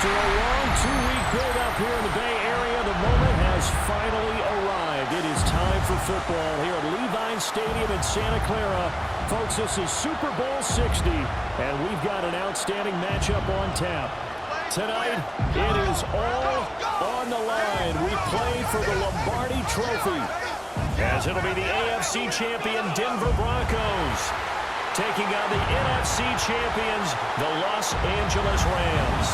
After a long two-week build-up here in the Bay Area, the moment has finally arrived. It is time for football here at Levine Stadium in Santa Clara. Folks, this is Super Bowl 60, and we've got an outstanding matchup on tap. Tonight, it is all on the line. We play for the Lombardi Trophy, as it'll be the AFC champion Denver Broncos taking on the NFC champions, the Los Angeles Rams.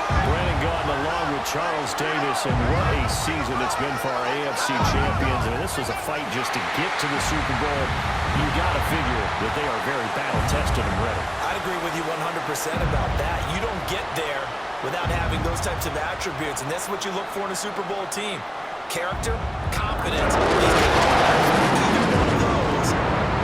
Brandon Gaudin along with Charles Davis, and what a season it's been for our AFC champions. And this was a fight just to get to the Super Bowl. You got to figure that they are very battle-tested and ready. I'd agree with you 100% about that. You don't get there without having those types of attributes, and that's what you look for in a Super Bowl team. Character, confidence. Either one of those,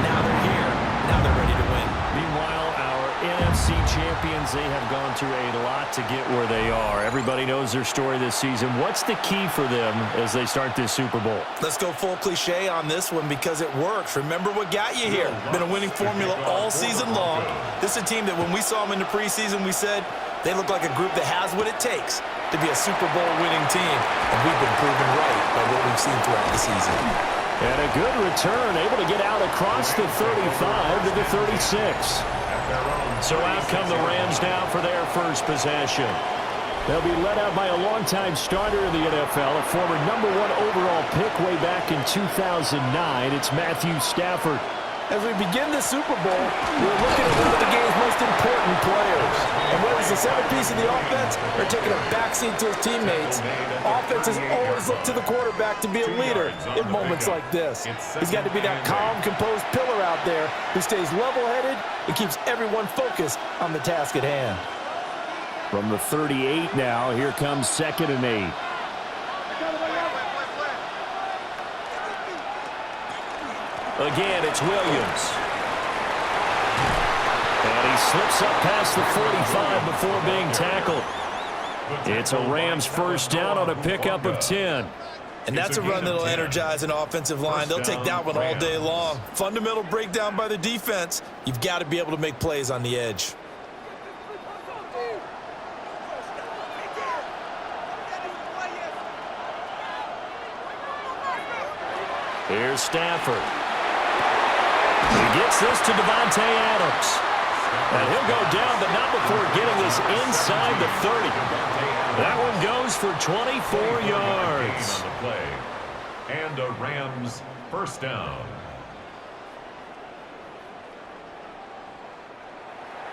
now they're here. Now they're ready to win. Meanwhile, our NFC champions, they have gone through a lot to get where they are. Everybody knows their story this season. What's the key for them as they start this Super Bowl? Let's go full cliche on this one because it works. Remember what got you here. Been a winning formula all season long. This is a team that when we saw them in the preseason, we said they look like a group that has what it takes to be a Super Bowl winning team. And we've been proven right by what we've seen throughout the season. And a good return, able to get out across the 35 to the 36. So out come the Rams now for their first possession. They'll be led out by a longtime starter in the NFL, a former #1 overall pick way back in 2009. It's Matthew Stafford. As we begin the Super Bowl, we're looking at one of the game's most important players. And whether it's the centerpiece of the offense or taking a backseat to his teammates, offenses always look to the quarterback to be a leader in moments like this. He's got to be that calm, composed pillar out there who stays level-headed and keeps everyone focused on the task at hand. From the 38 now, here comes 2nd and 8. Again, it's Williams. And he slips up past the 45 before being tackled. It's a Rams first down on a pickup of 10. And that's a run that'll energize an offensive line. They'll take that one all day long. Fundamental breakdown by the defense. You've got to be able to make plays on the edge. Here's Stafford. He gets this to Devontae Adams. And he'll go down, but not before getting this inside the 30. That one goes for 24 yards. And a Rams first down.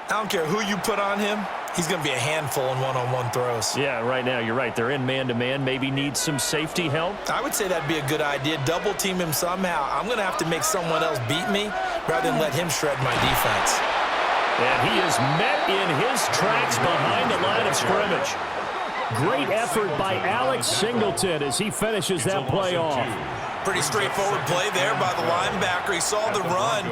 I don't care who you put on him. He's going to be a handful in one-on-one throws. Yeah, right now, you're right. They're in man-to-man. Maybe need some safety help. I would say that'd be a good idea. Double team him somehow. I'm going to have to make someone else beat me rather than let him shred my defense. And he is met in his tracks behind the line of scrimmage. Great effort by Alex Singleton as he finishes that play off. Pretty straightforward play there by the linebacker. He saw the run,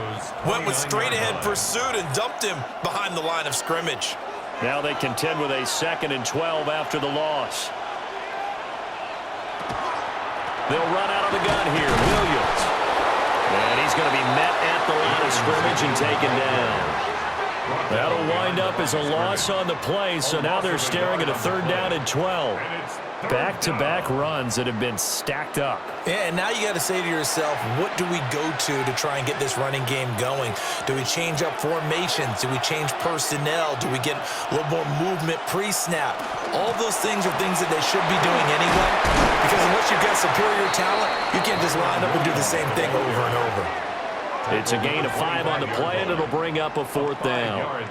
went with straight-ahead pursuit, and dumped him behind the line of scrimmage. Now they contend with a 2nd and 12 after the loss. They'll run out of the gun here. Williams. And he's going to be met at the line of scrimmage and taken down. That'll wind up as a loss on the play, so now they're staring at a 3rd down and 12. Back-to-back runs that have been stacked up. Yeah, and now you got to say to yourself, what do we go to try and get this running game going? Do we change up formations? Do we change personnel? Do we get a little more movement pre-snap? All those things are things that they should be doing anyway, because unless you've got superior talent, you can't just line up and do the same thing over and over. It's a gain of 5 on the play, and it'll bring up a 4th down.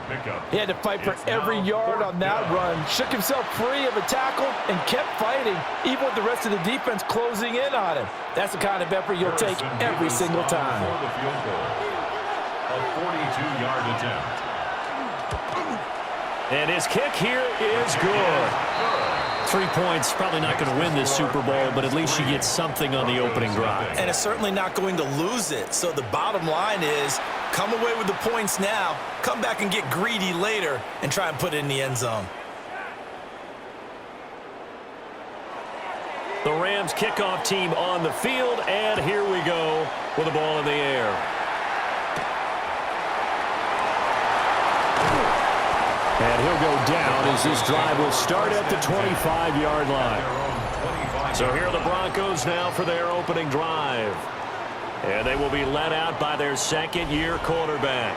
He had to fight for every yard on that run. Shook himself free of a tackle and kept fighting, even with the rest of the defense closing in on him. That's the kind of effort you'll take every single time. A 42-yard attempt. And his kick here is good. 3 points, probably not going to win this Super Bowl, but at least you get something on the opening drive. And it's certainly not going to lose it. So the bottom line is, come away with the points now, come back and get greedy later, and try and put it in the end zone. The Rams kickoff team on the field, and here we go with the ball in the air. And he'll go down as this drive will start at the 25-yard line. So here are the Broncos now for their opening drive. And they will be led out by their second-year quarterback.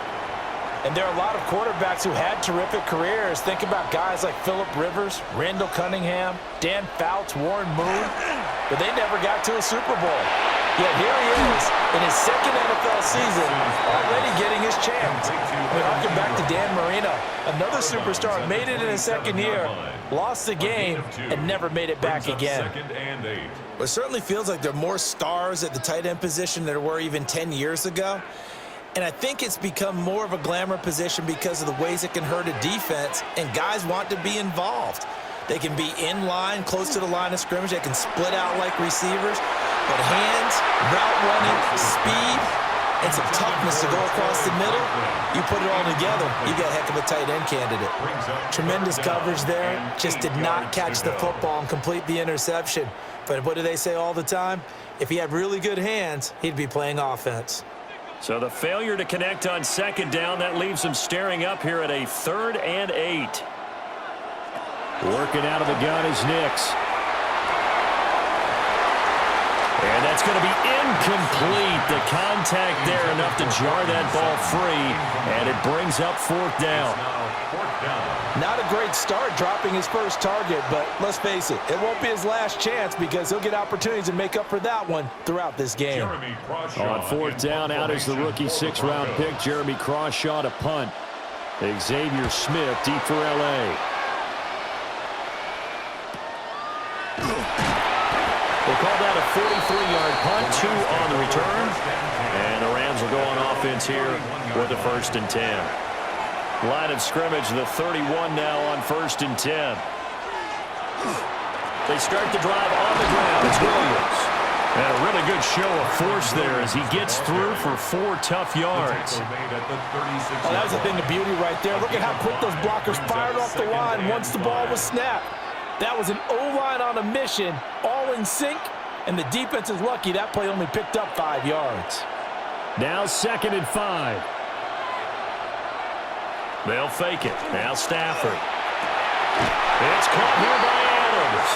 And there are a lot of quarterbacks who had terrific careers. Think about guys like Phillip Rivers, Randall Cunningham, Dan Fouts, Warren Moon. But they never got to a Super Bowl. Yet here he is in his second NFL season, already getting his chance. But harken back to Dan Marino, another superstar, made it in his second year, lost the game, and never made it back again. Well, it certainly feels like there are more stars at the tight end position than there were even 10 years ago. And I think it's become more of a glamour position because of the ways it can hurt a defense, and guys want to be involved. They can be in line, close to the line of scrimmage. They can split out like receivers. But hands, route running, speed, and some toughness to go across the middle, you put it all together, you got a heck of a tight end candidate. Tremendous coverage there. Just did not catch the football and complete the interception. But what do they say all the time? If he had really good hands, he'd be playing offense. So the failure to connect on second down, that leaves him staring up here at a 3rd and 8. Working out of the gun is Nix. And that's going to be incomplete. The contact there enough to jar that ball free, and it brings up 4th down. Not a great start dropping his first target, but let's face it, it won't be his last chance because he'll get opportunities to make up for that one throughout this game. On 4th down, out is the rookie 6th-round pick, Jeremy Crawshaw, to punt. Xavier Smith deep for L.A. We'll call that a 43-yard punt, 2 on the return. And the Rams will go on offense here with a 1st and 10. Line of scrimmage, the 31 now on 1st and 10. They start the drive on the ground. It's Williams. And a really good show of force there as he gets through for 4 tough yards. Oh, that was a thing of beauty right there. Look at how quick those blockers fired off the line once the ball was snapped. That was an O-line on a mission, all in sync, and the defense is lucky that play only picked up 5 yards. Now 2nd and 5. They'll fake it. Now Stafford. It's caught here by Adams.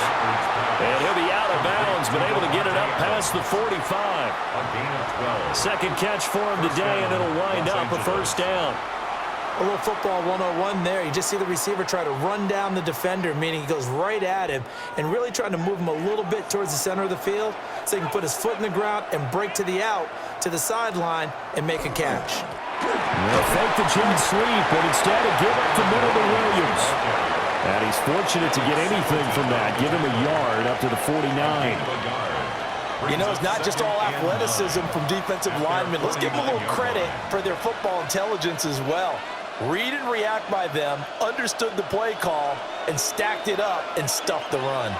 And he'll be out of bounds, but able to get it up past the 45. Second catch for him today, and it'll wind up a 1st down. A little football 101 there. You just see the receiver try to run down the defender, meaning he goes right at him and really trying to move him a little bit towards the center of the field so he can put his foot in the ground and break to the out, to the sideline, and make a catch. They'll fake the chin sweep, but instead of give up the middle to Williams. And he's fortunate to get anything from that. Give him a yard up to the 49. You know, it's not just all athleticism from defensive linemen. Let's give them a little credit for their football intelligence as well. Read and react by them, understood the play call, and stacked it up and stuffed the run.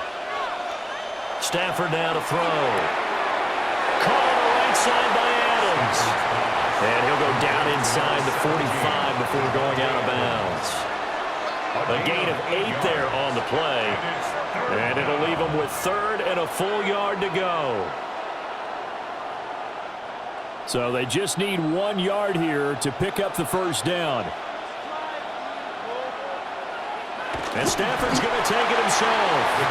Stafford now to throw. Caught on the right side by Adams. And he'll go down inside the 45 before going out of bounds. A gain of 8 there on the play. And it'll leave him with 3rd and a full yard to go. So they just need 1 yard here to pick up the 1st down. And Stafford's going to take it himself.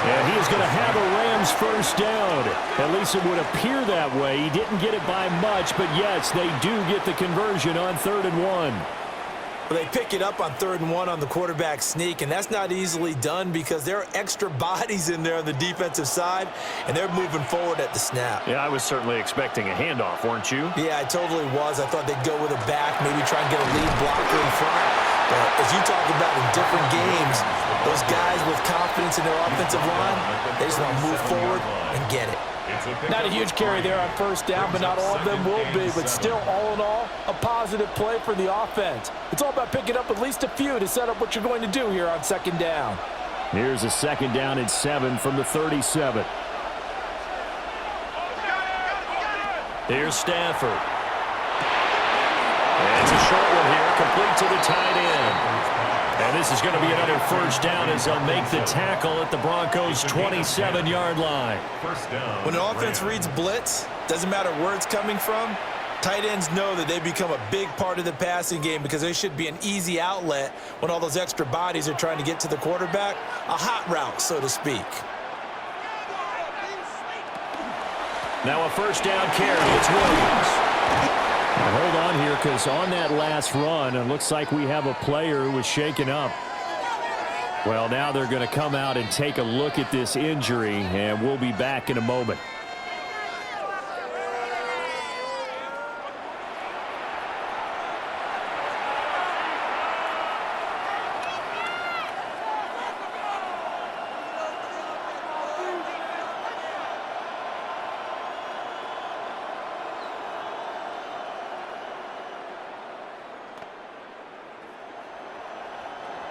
And he is going to have a Rams 1st down. At least it would appear that way. He didn't get it by much, but yes, they do get the conversion on 3rd and 1. Well, they pick it up on 3rd and 1 on the quarterback sneak, and that's not easily done because there are extra bodies in there on the defensive side, and they're moving forward at the snap. Yeah, I was certainly expecting a handoff, weren't you? Yeah, I totally was. I thought they'd go with a back, maybe try and get a lead blocker in front. But as you talk about in different games, those guys with confidence in their offensive line, they just want to move forward and get it. Not a huge carry there on 1st down, but not all of them will be. But still, all in all, a positive play for the offense. It's all about picking up at least a few to set up what you're going to do here on 2nd down. Here's a 2nd down and 7 from the 37. Here's Stafford. And it's a short one here, complete to the tight end. And this is going to be another 1st down as they'll make the tackle at the Broncos' 27-yard line. When an offense reads blitz, doesn't matter where it's coming from, Tight ends know that they become a big part of the passing game because they should be an easy outlet when all those extra bodies are trying to get to the quarterback. A hot route, so to speak. Now a first down carry. It's Williams. Now hold on here, because on that last run, it looks like we have a player who was shaken up. Well, now they're going to come out and take a look at this injury, and we'll be back in a moment.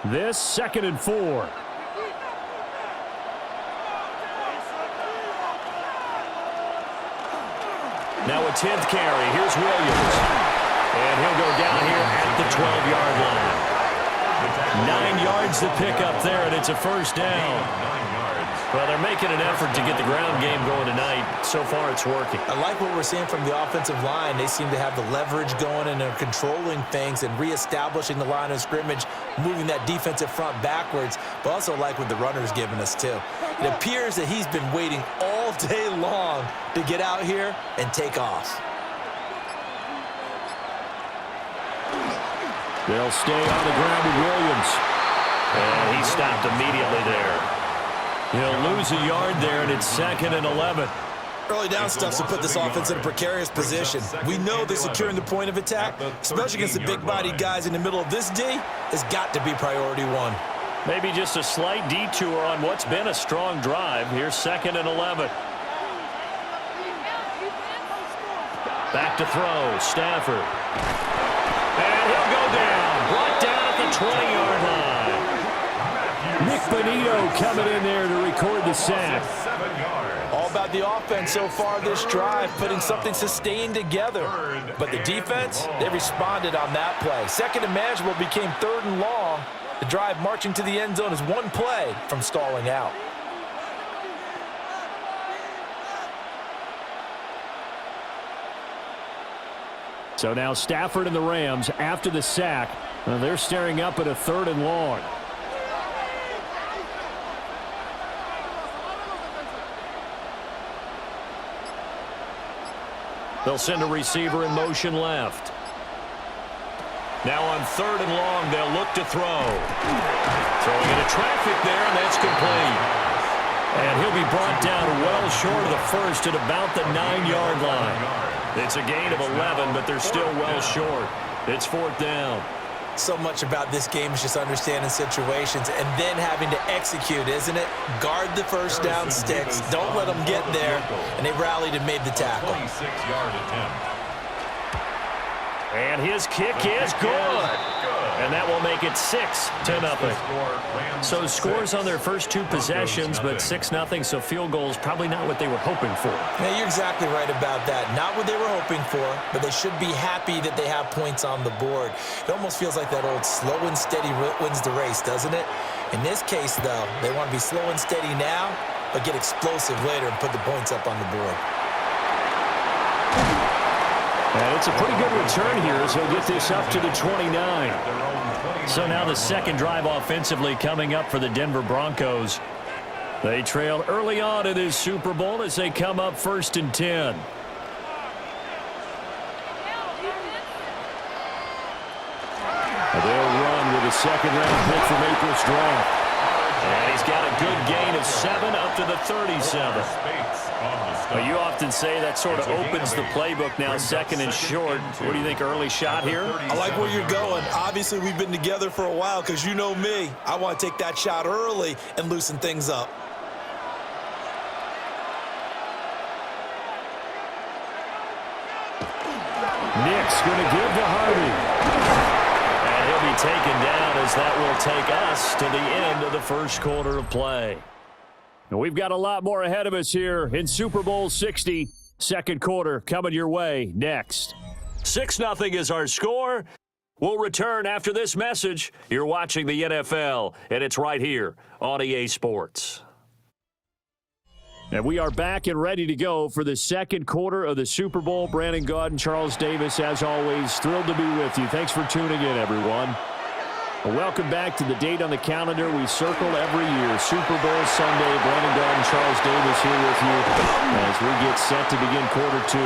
This 2nd and 4. Now a 10th carry. Here's Williams. And he'll go down here at the 12-yard line. 9 yards to pick up there, and it's a first down. Well, they're making an effort to get the ground game going tonight. So far, it's working. I like what we're seeing from the offensive line. They seem to have the leverage going, and they're controlling things and reestablishing the line of scrimmage, moving that defensive front backwards, but also like what the runner's giving us, too. It appears that he's been waiting all day long to get out here and take off. They'll stay on the ground with Williams. And he stopped immediately there. He'll lose a yard there, and it's 2nd and 11. Early down stuff to put this offense in a precarious position. We know that securing the point of attack, especially against the big-bodied guys in the middle of this D, has got to be priority one. Maybe just a slight detour on what's been a strong drive. Here's 2nd and 11. Back to throw, Stafford. And he'll go down. Brought down at the 20-yard line. Nick Bonito coming in there to record the sack. All about the offense so far this drive, putting something sustained together. But the defense, they responded on that play. 2nd and manageable became 3rd and long. The drive marching to the end zone is one play from stalling out. So now Stafford and the Rams, after the sack, they're staring up at a 3rd and long. They'll send a receiver in motion left. Now on 3rd and long, they'll look to throw. Throwing into traffic there, and that's complete. And he'll be brought down well short of the first at about the 9-yard line. It's a gain of 11, but they're still well short. It's 4th down. So much about this game is just understanding situations and then having to execute, isn't it? Guard the first down sticks. Don't let them get there. And they rallied and made the tackle. 26-yard attempt. And his kick is good. And that will make it 6-0. So scores on their first 2 possessions, but 6-0, so field goals probably not what they were hoping for. Yeah, you're exactly right about that. Not what they were hoping for, but they should be happy that they have points on the board. It almost feels like that old slow and steady wins the race, doesn't it? In this case, though, they want to be slow and steady now, but get explosive later and put the points up on the board. And it's a pretty good return here as he'll get this up to the 29. So now the second drive offensively coming up for the Denver Broncos. They trail early on in this Super Bowl as they come up 1st and 10. They'll run with a second-round pick from April's draft. And he's got a good gain of 7 up to the 37. Well, you often say that sort of opens the playbook now, 2nd and short. What do you think, early shot here? I like where you're going. Obviously, we've been together for a while because you know me. I want to take that shot early and loosen things up. Nick's going to give to Harvey. And he'll be taken down as that will take us to the end of the first quarter of play. And we've got a lot more ahead of us here in Super Bowl 60. Second quarter coming your way next. 6-0 is our score. We'll return after this message. You're watching the NFL, and it's right here on EA Sports. And we are back and ready to go for the second quarter of the Super Bowl. Brandon Gaud and Charles Davis, as always, thrilled to be with you. Thanks for tuning in, everyone. Well, welcome back to the date on the calendar we circle every year, Super Bowl Sunday. Brandon Gaud and Charles Davis here with you as we get set to begin quarter two.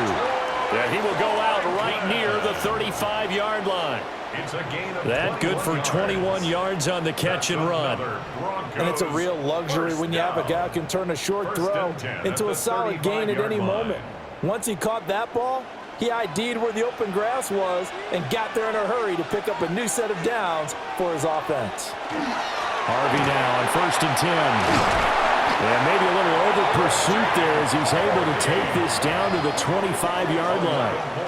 Yeah, he will go out right near the 35-yard line. It's a gain of that good for 21 yards on the catch and run. And it's a real luxury when you have a guy who can turn a short throw into a solid gain at any moment. Once he caught that ball, he ID'd where the open grass was and got there in a hurry to pick up a new set of downs for his offense. Harvey now on 1st and 10. And maybe a little over pursuit there as he's able to take this down to the 25-yard line.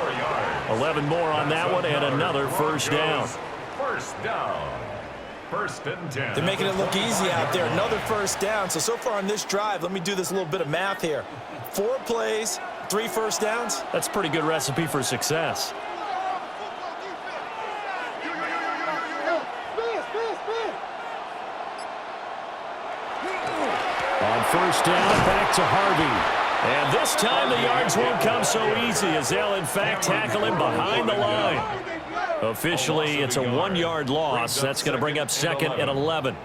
11 more on that one and another first down. First down. 1st and 10. They're making it look easy out there. Another first down. So far on this drive, let me do this little bit of math here. 4 plays, 3 first downs. That's a pretty good recipe for success. On first down, back to Harvey. And this time the yards won't come so easy as they'll, in fact, tackle him behind the line. Officially, it's a 1-yard loss. That's going to bring up 2nd and 11.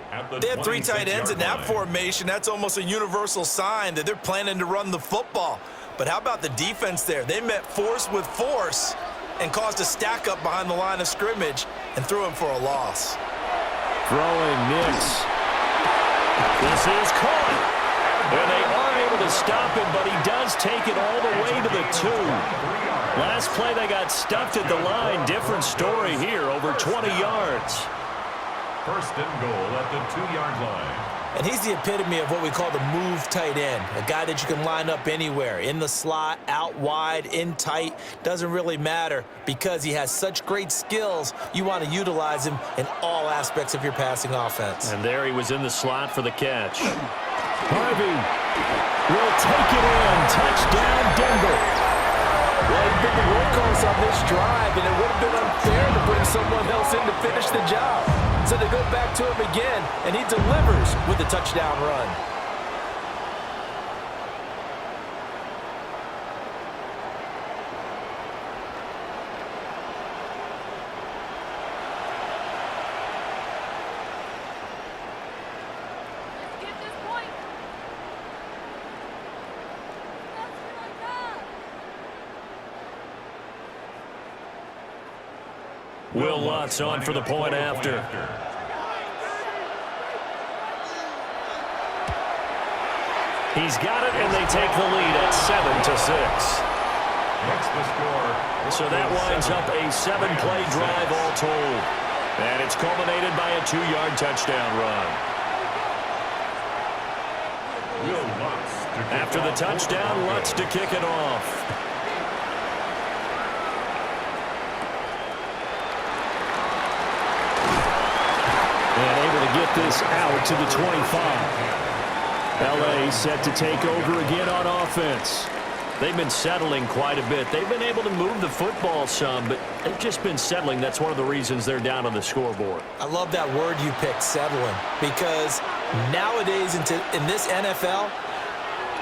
They have 3 tight ends in that formation. That's almost a universal sign that they're planning to run the football. But how about the defense there? They met force with force and caused a stack up behind the line of scrimmage and threw him for a loss. Throwing Nix. This is caught. And they are able to stop him, but he does take it all the way to the 2. Last play, they got stuffed at the line. Different story here, over 20 yards. 1st and goal at the 2-yard line. And he's the epitome of what we call the move tight end, a guy that you can line up anywhere, in the slot, out wide, in tight, doesn't really matter because he has such great skills. You want to utilize him in all aspects of your passing offense. And there he was in the slot for the catch. Harvey will take it in. Touchdown, Denver. Well, he's been the workhorse on this drive, and it would have been unfair to bring someone else in to finish the job. So they go back to him again, and he delivers with a touchdown run. Will Lutz on for the point after. He's got it, and they take the lead at 7-6. What's the score? So that winds up a 7-play drive all told. And it's culminated by a 2-yard touchdown run. Will Lutz to kick After the off. touchdown, Lutz to kick it off. And able to get this out to the 25. L.A. set to take over again on offense. They've been settling quite a bit. They've been able to move the football some, but they've just been settling. That's one of the reasons they're down on the scoreboard. I love that word you picked, settling, because nowadays in this NFL,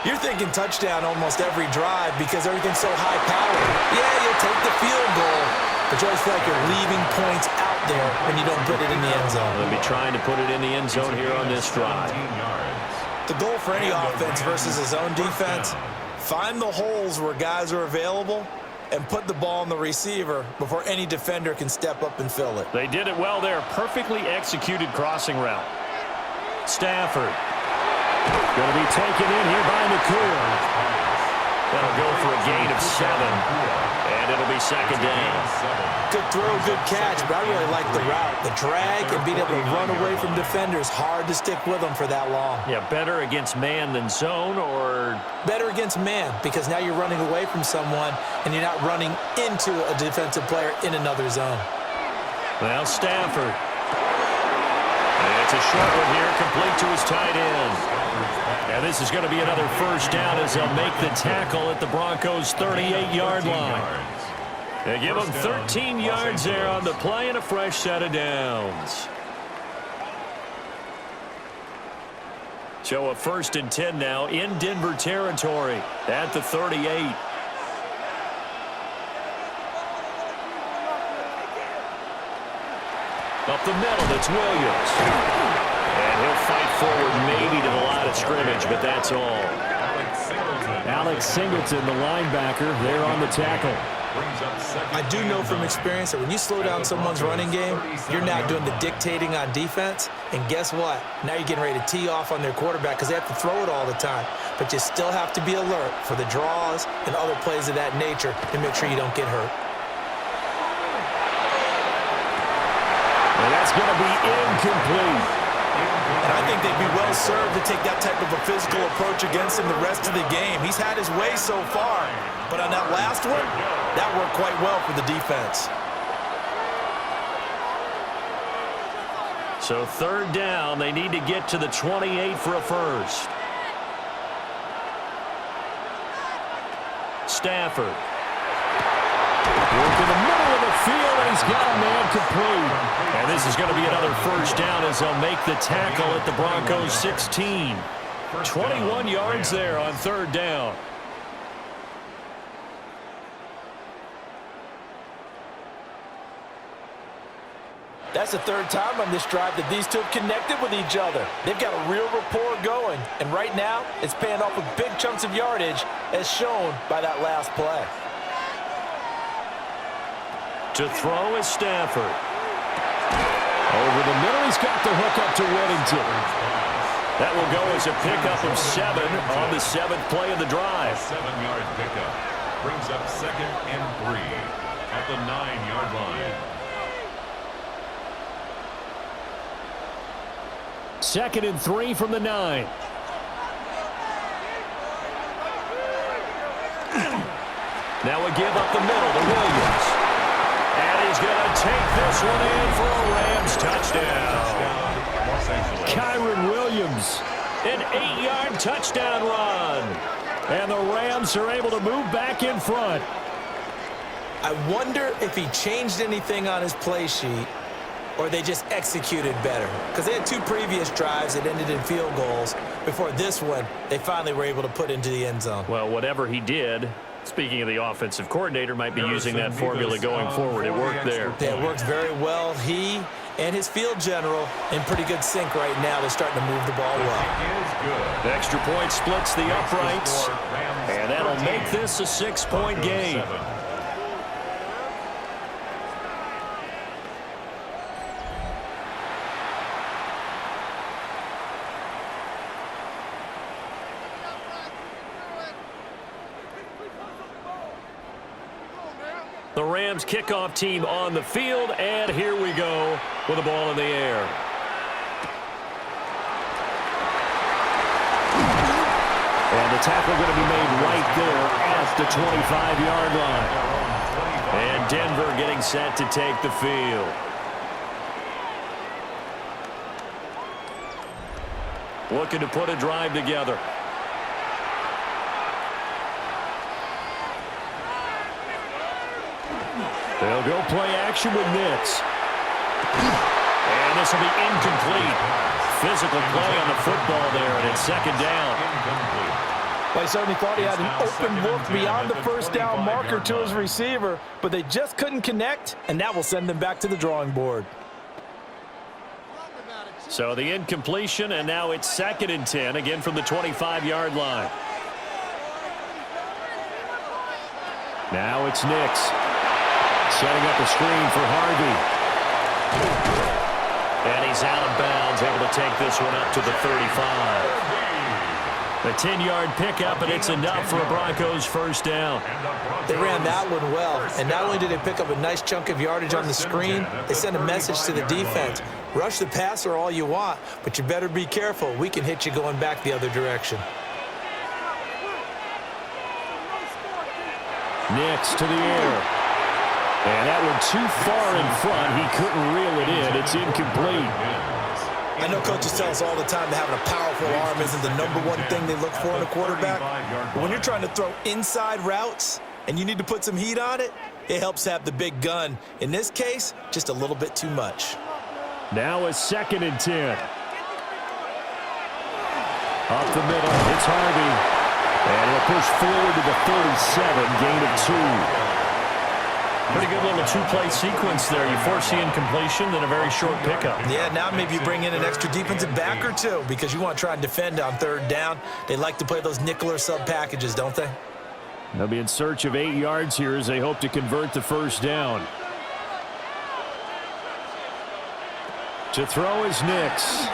you're thinking touchdown almost every drive because everything's so high-powered. Yeah, you'll take the field goal, but you always feel like you're leaving points out there when you don't put it in the end zone. They'll be trying to put it in the end zone here on this drive. The goal for any offense versus his own defense, find the holes where guys are available and put the ball on the receiver before any defender can step up and fill it. They did it well there. Perfectly executed crossing route. Stafford. Going to be taken in here by McCool. That'll go for a gain of 7. And it'll be 2nd down. Good throw, good catch, but I really like the route. The drag and being able to run away from defenders, hard to stick with them for that long. Yeah, better against man than zone, or? Better against man, because now you're running away from someone and you're not running into a defensive player in another zone. Well, Stafford. And it's a short one here, complete to his tight end. And this is going to be another first down as they'll make the tackle at the Broncos' 38-yard line. They give them 13 yards there on the play and a fresh set of downs. So a 1st and 10 now in Denver territory at the 38. Up the middle, it's Williams. And he'll fight forward maybe to the line of scrimmage, but that's all. Alex Singleton, the linebacker, there on the tackle. I do know from experience that when you slow down someone's running game, you're now doing the dictating on defense. And guess what? Now you're getting ready to tee off on their quarterback because they have to throw it all the time. But you still have to be alert for the draws and other plays of that nature to make sure you don't get hurt. And that's going to be incomplete. And I think they'd be well served to take that type of a physical approach against him the rest of the game. He's had his way so far, but on that last one, that worked quite well for the defense. So 3rd down, they need to get to the 28 for a first. Stafford. Work in the middle of the field, and he's got a man complete. And this is going to be another 1st down as they'll make the tackle at the Broncos 16. 21 yards there on 3rd down. That's the 3rd time on this drive that these two have connected with each other. They've got a real rapport going, and right now it's paying off with big chunks of yardage as shown by that last play. To throw is Stafford. Over the middle, he's got the hook up to Whittington. That will go as a pickup of 7 on the 7th play of the drive. 7-yard pickup brings up 2nd and 3 at the 9-yard line. 2nd and 3 from the 9. Now a give up the middle to Williams. And he's going to take this one in for a Rams touchdown. Kyron Williams, an 8-yard touchdown run. And the Rams are able to move back in front. I wonder if he changed anything on his play sheet or they just executed better. Because they had 2 previous drives that ended in field goals. Before this one, they finally were able to put into the end zone. Well, whatever he did, speaking of the offensive coordinator, might be using that formula going forward. It worked there. Yeah, it worked very well. He and his field general in pretty good sync right now. They're starting to move the ball well. The extra point splits the uprights, and that'll make this a 6-point game. The Rams kickoff team on the field, and here we go with the ball in the air. And the tackle going to be made right there at the 25-yard line. And Denver getting set to take the field. Looking to put a drive together. They'll go play action with Nix. And this will be incomplete. Physical play on the football there, and it's 2nd down. Well, he certainly thought he had an open look beyond the 1st down marker to his receiver, but they just couldn't connect, and that will send them back to the drawing board. So the incompletion, and now it's 2nd and 10, again from the 25-yard line. Now it's Nix. Setting up a screen for Harvey. And he's out of bounds, able to take this one up to the 35. A 10-yard pickup, and it's enough for a Broncos 1st down. They ran that one well, and not only did they pick up a nice chunk of yardage on the screen, they sent a message to the defense. Rush the passer all you want, but you better be careful. We can hit you going back the other direction. Nix to the air. And that one too far in front. He couldn't reel it in. It's incomplete. I know coaches tell us all the time that having a powerful arm isn't the #1 thing they look for in a quarterback. But when you're trying to throw inside routes and you need to put some heat on it, it helps have the big gun. In this case, just a little bit too much. Now a 2nd and 10. the middle. It's Harvey. And he'll push forward to the 37, gain of 2. Pretty good little two-play sequence there. You force the incompletion, then a very short pickup. Yeah, now maybe you bring in an extra defensive back or two because you want to try and defend on third down. They like to play those nickel or sub packages, don't they? They'll be in search of 8 yards here as they hope to convert the first down. To throw is Nix.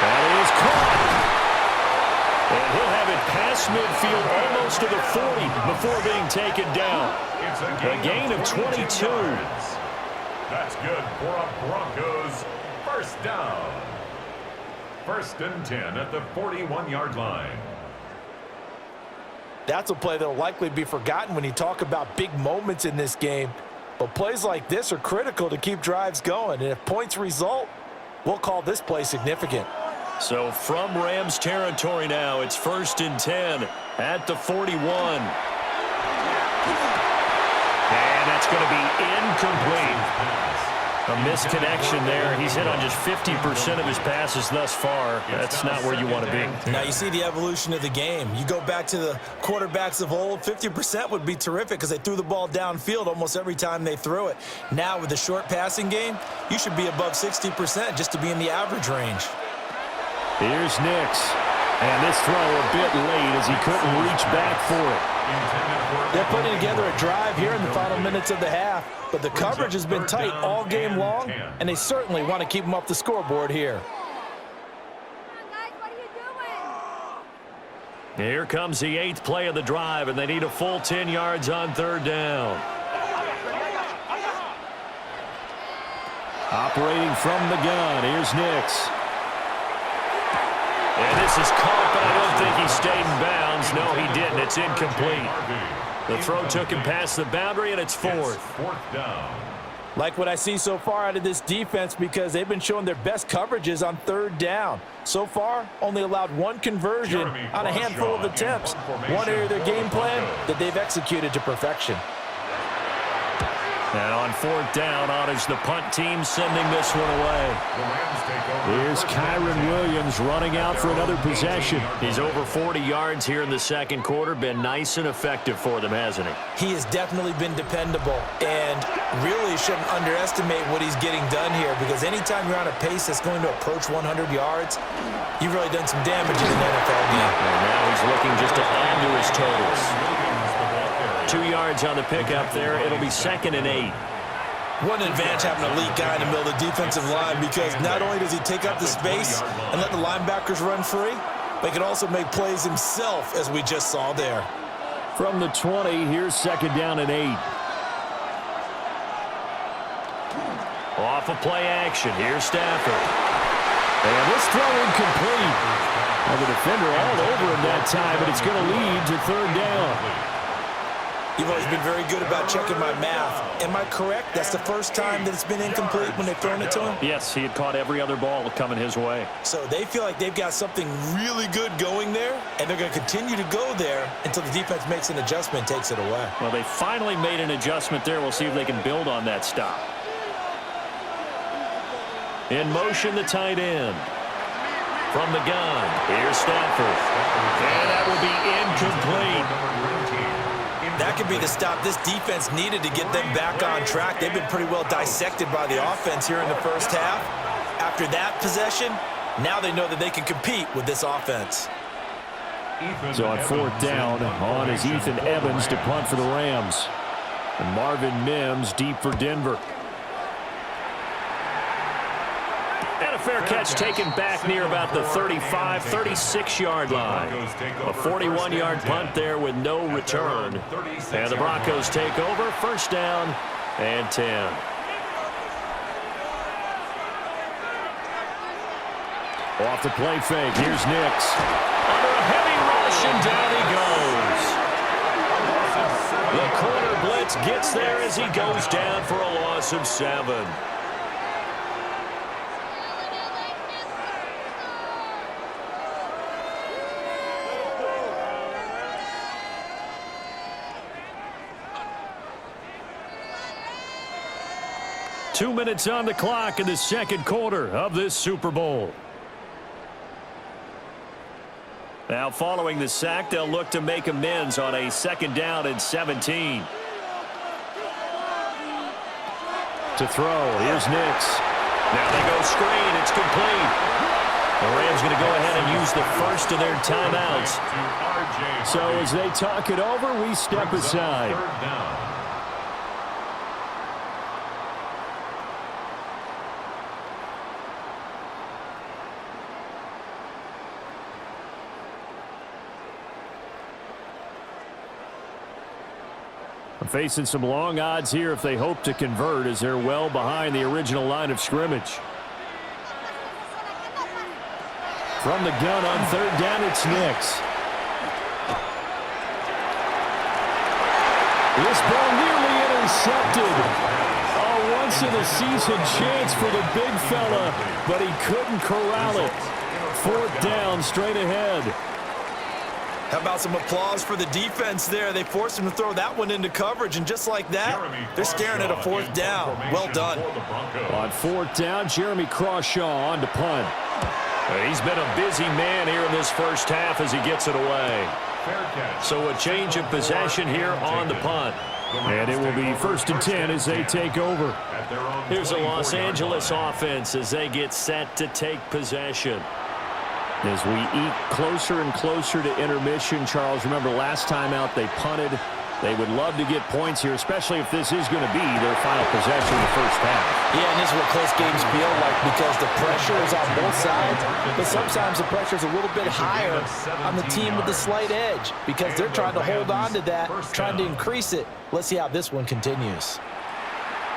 That is caught. And he'll have it past midfield almost to the 40 before being taken down. A gain of 22. That's good for a Broncos first down. 1st and 10 at the 41-yard line. That's a play that will likely be forgotten when you talk about big moments in this game. But plays like this are critical to keep drives going. And if points result, we'll call this play significant. So from Rams territory now, it's 1st and 10 at the 41. And that's going to be incomplete. A misconnection there. He's hit on just 50% of his passes thus far. That's not where you want to be. Now you see the evolution of the game. You go back to the quarterbacks of old, 50% would be terrific because they threw the ball downfield almost every time they threw it. Now with the short passing game, you should be above 60% just to be in the average range. Here's Nix. And this throw a bit late as he couldn't reach back for it. They're putting together a drive here in the final minutes of the half, but the coverage has been tight all game long, and they certainly want to keep them off the scoreboard here. Here comes the 8th play of the drive, and they need a full 10 yards on 3rd down. Operating from the gun, here's Nix. And this is caught, but I don't think he stayed in bounds. No, he didn't. It's incomplete. The throw took him past the boundary, and it's 4th. 4th down. Like what I see so far out of this defense because they've been showing their best coverages on 3rd down. So far, only allowed 1 conversion on a handful of attempts. One area of their game plan that they've executed to perfection. And on 4th down, on is the punt team sending this one away. Here's Kyron Williams running out for another possession. He's over 40 yards here in the 2nd quarter. Been nice and effective for them, hasn't he? He has definitely been dependable and really shouldn't underestimate what he's getting done here because anytime you're on a pace that's going to approach 100 yards, you've really done some damage in an NFL game. And now he's looking just to add to his totals. 2 yards on the pickup there. It'll be 2nd and 8. What an advantage having an elite guy in the middle of the defensive line because not only does he take up the space and let the linebackers run free, but he can also make plays himself, as we just saw there. From the 20, here's 2nd down and 8. Off of play action, here's Stafford. And this throw incomplete. Well, the defender all over him that time, but it's going to lead to 3rd down. You've always been very good about checking my math. Am I correct? That's the first time that it's been incomplete when they've thrown it to him? Yes, he had caught every other ball coming his way. So they feel like they've got something really good going there, and they're going to continue to go there until the defense makes an adjustment and takes it away. Well, they finally made an adjustment there. We'll see if they can build on that stop. In motion, the tight end. From the gun, here's Stafford. And that will be incomplete. That could be the stop this defense needed to get them back on track. They've been pretty well dissected by the offense here in the first half. After that possession, now they know that they can compete with this offense. So on 4th down, on is Ethan Evans to punt for the Rams. And Marvin Mims deep for Denver. And a fair catch taken back near about the 35, 36-yard line. A 41-yard punt there with no return. And the Broncos take over, 1st down and 10. Off the play fake, here's Nix. Under a heavy rush, and down he goes. The corner blitz gets there as he goes down for a loss of 7. Two minutes on the clock in the 2nd quarter of this Super Bowl. Now following the sack, they'll look to make amends on a 2nd down and 17. To throw, here's Nix. Now they go screen, it's complete. The Rams going to go ahead and use the first of their timeouts. So as they talk it over, we step aside. Facing some long odds here if they hope to convert, as they're well behind the original line of scrimmage. From the gun on 3rd down, it's Nix. This ball nearly intercepted. A once-in-a-season chance for the big fella, but he couldn't corral it. 4th down, straight ahead. How about some applause for the defense there? They forced him to throw that one into coverage, and just like that, they're staring at a 4th down. Well done. On 4th down, Jeremy Crawshaw on to punt. He's been a busy man here in this first half as he gets it away. So a change of possession here on the punt. And it will be 1st and 10 as they take over. Here's a Los Angeles offense as they get set to take possession. As we eat closer and closer to intermission, Charles, remember last time out they punted. They would love to get points here, especially if this is going to be their final possession in the first half. Yeah, and this is what close games feel like because the pressure is on both sides, but sometimes the pressure is a little bit higher on the team with the slight edge because they're trying to hold on to that, trying to increase it. Let's see how this one continues.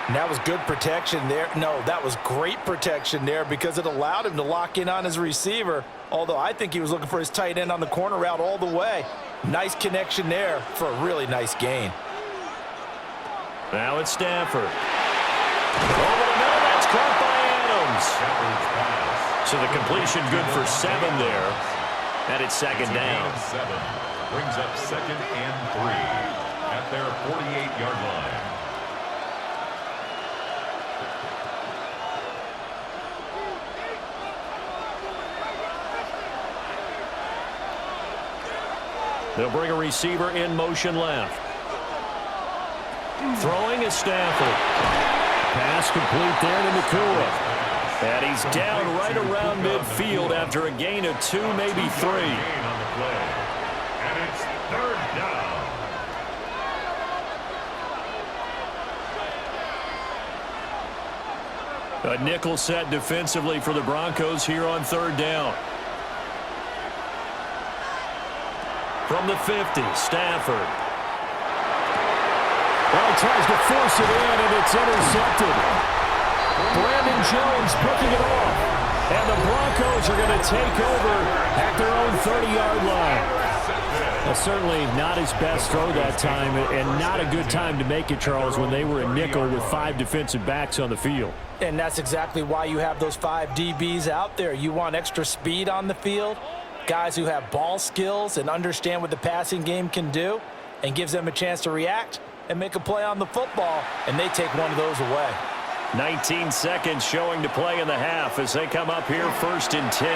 And that was good protection there. No, that was great protection there because it allowed him to lock in on his receiver, although I think he was looking for his tight end on the corner route all the way. Nice connection there for a really nice gain. Now it's Stafford. Over the middle, that's caught by Adams. So the completion good for 7 there. And it's 2nd down. 7 brings up 2nd and 3 at their 48-yard line. They'll bring a receiver in motion left. Throwing is Stafford. Pass complete there to Nakua. And he's down right around midfield after a gain of 2, maybe 3. And it's 3rd down. A nickel set defensively for the Broncos here on 3rd down. From the 50, Stafford. Well, he tries to force it in, and it's intercepted. Brandon Jones picking it off. And the Broncos are going to take over at their own 30-yard line. Well, certainly not his best throw that time, and not a good time to make it, Charles, when they were in nickel with 5 defensive backs on the field. And that's exactly why you have those 5 DBs out there. You want extra speed on the field. Guys who have ball skills and understand what the passing game can do and gives them a chance to react and make a play on the football, and they take one of those away. 19 seconds showing to play in the half as they come up here 1st and 10.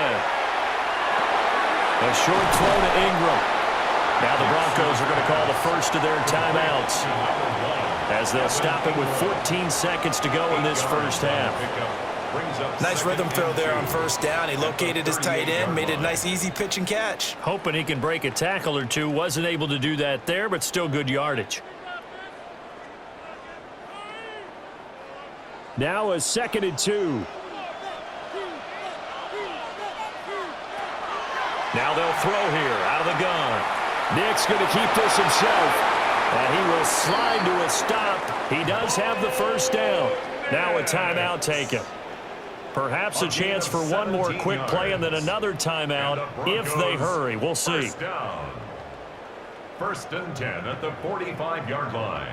A short throw to Ingram. Now the Broncos are going to call the first of their timeouts as they'll stop it with 14 seconds to go in this first half. Nice rhythm throw there on 1st down. He located his tight end, made it a nice easy pitch and catch. Hoping he can break a tackle or two. Wasn't able to do that there, but still good yardage. Now a 2nd and 2. Now they'll throw here out of the gun. Nick's going to keep this himself. And he will slide to a stop. He does have the 1st down. Now a timeout taken. Perhaps a chance for one more quick play and then another timeout if they hurry. We'll see. 1st and 10 at the 45-yard line.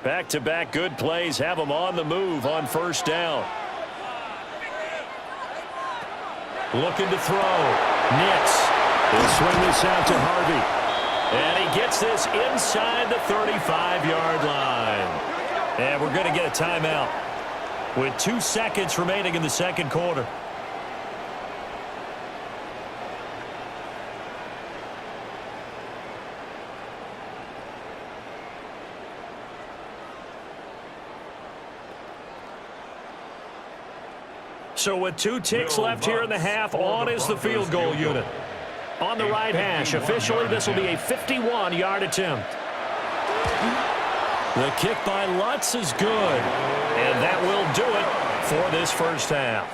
Back-to-back good plays have them on the move on 1st down. Looking to throw. Nix. He'll swing this out to Harvey. And he gets this inside the 35-yard line. And we're going to get a timeout. with 2 seconds remaining in the second quarter. So with 2 ticks left here in the half, on is the field goal unit. On the right hash, officially this will be a 51-yard attempt. The kick by Lutz is good, and that will do it for this first half.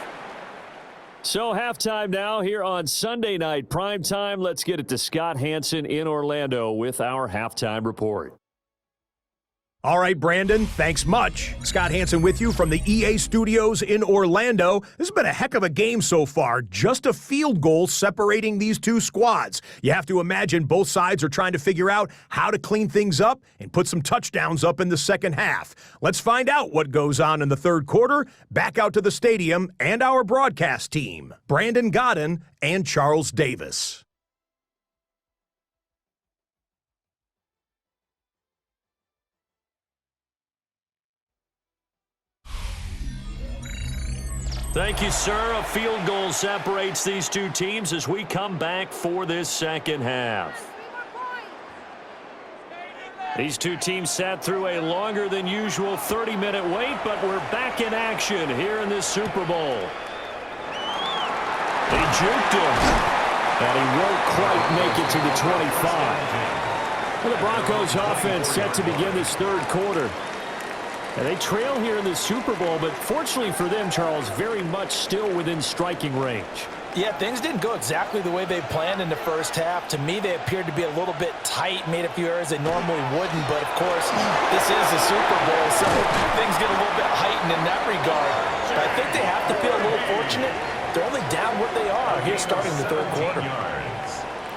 So halftime now here on Sunday Night Primetime. Let's get it to Scott Hanson in Orlando with our halftime report. All right, Brandon, thanks much. Scott Hanson with you from the EA Studios in Orlando. This has been a heck of a game so far. Just a field goal separating these two squads. You have to imagine both sides are trying to figure out how to clean things up and put some touchdowns up in the second half. Let's find out what goes on in the third quarter. Back out to the stadium and our broadcast team, Brandon Godden and Charles Davis. Thank you, sir. A field goal separates these two teams as we come back for this second half. These two teams sat through a longer than usual 30-minute wait, but we're back in action here in this Super Bowl. They juked him, and he won't quite make it to the 25. Well, the Broncos offense set to begin this third quarter. And they trail here in the Super Bowl, but fortunately for them, Charles, very much still within striking range. Yeah, things didn't go exactly the way they planned in the first half. To me, they appeared to be a little bit tight, made a few errors they normally wouldn't. But, of course, this is the Super Bowl, so things get a little bit heightened in that regard. But I think they have to feel a little fortunate. They're only down what they are here starting the third quarter.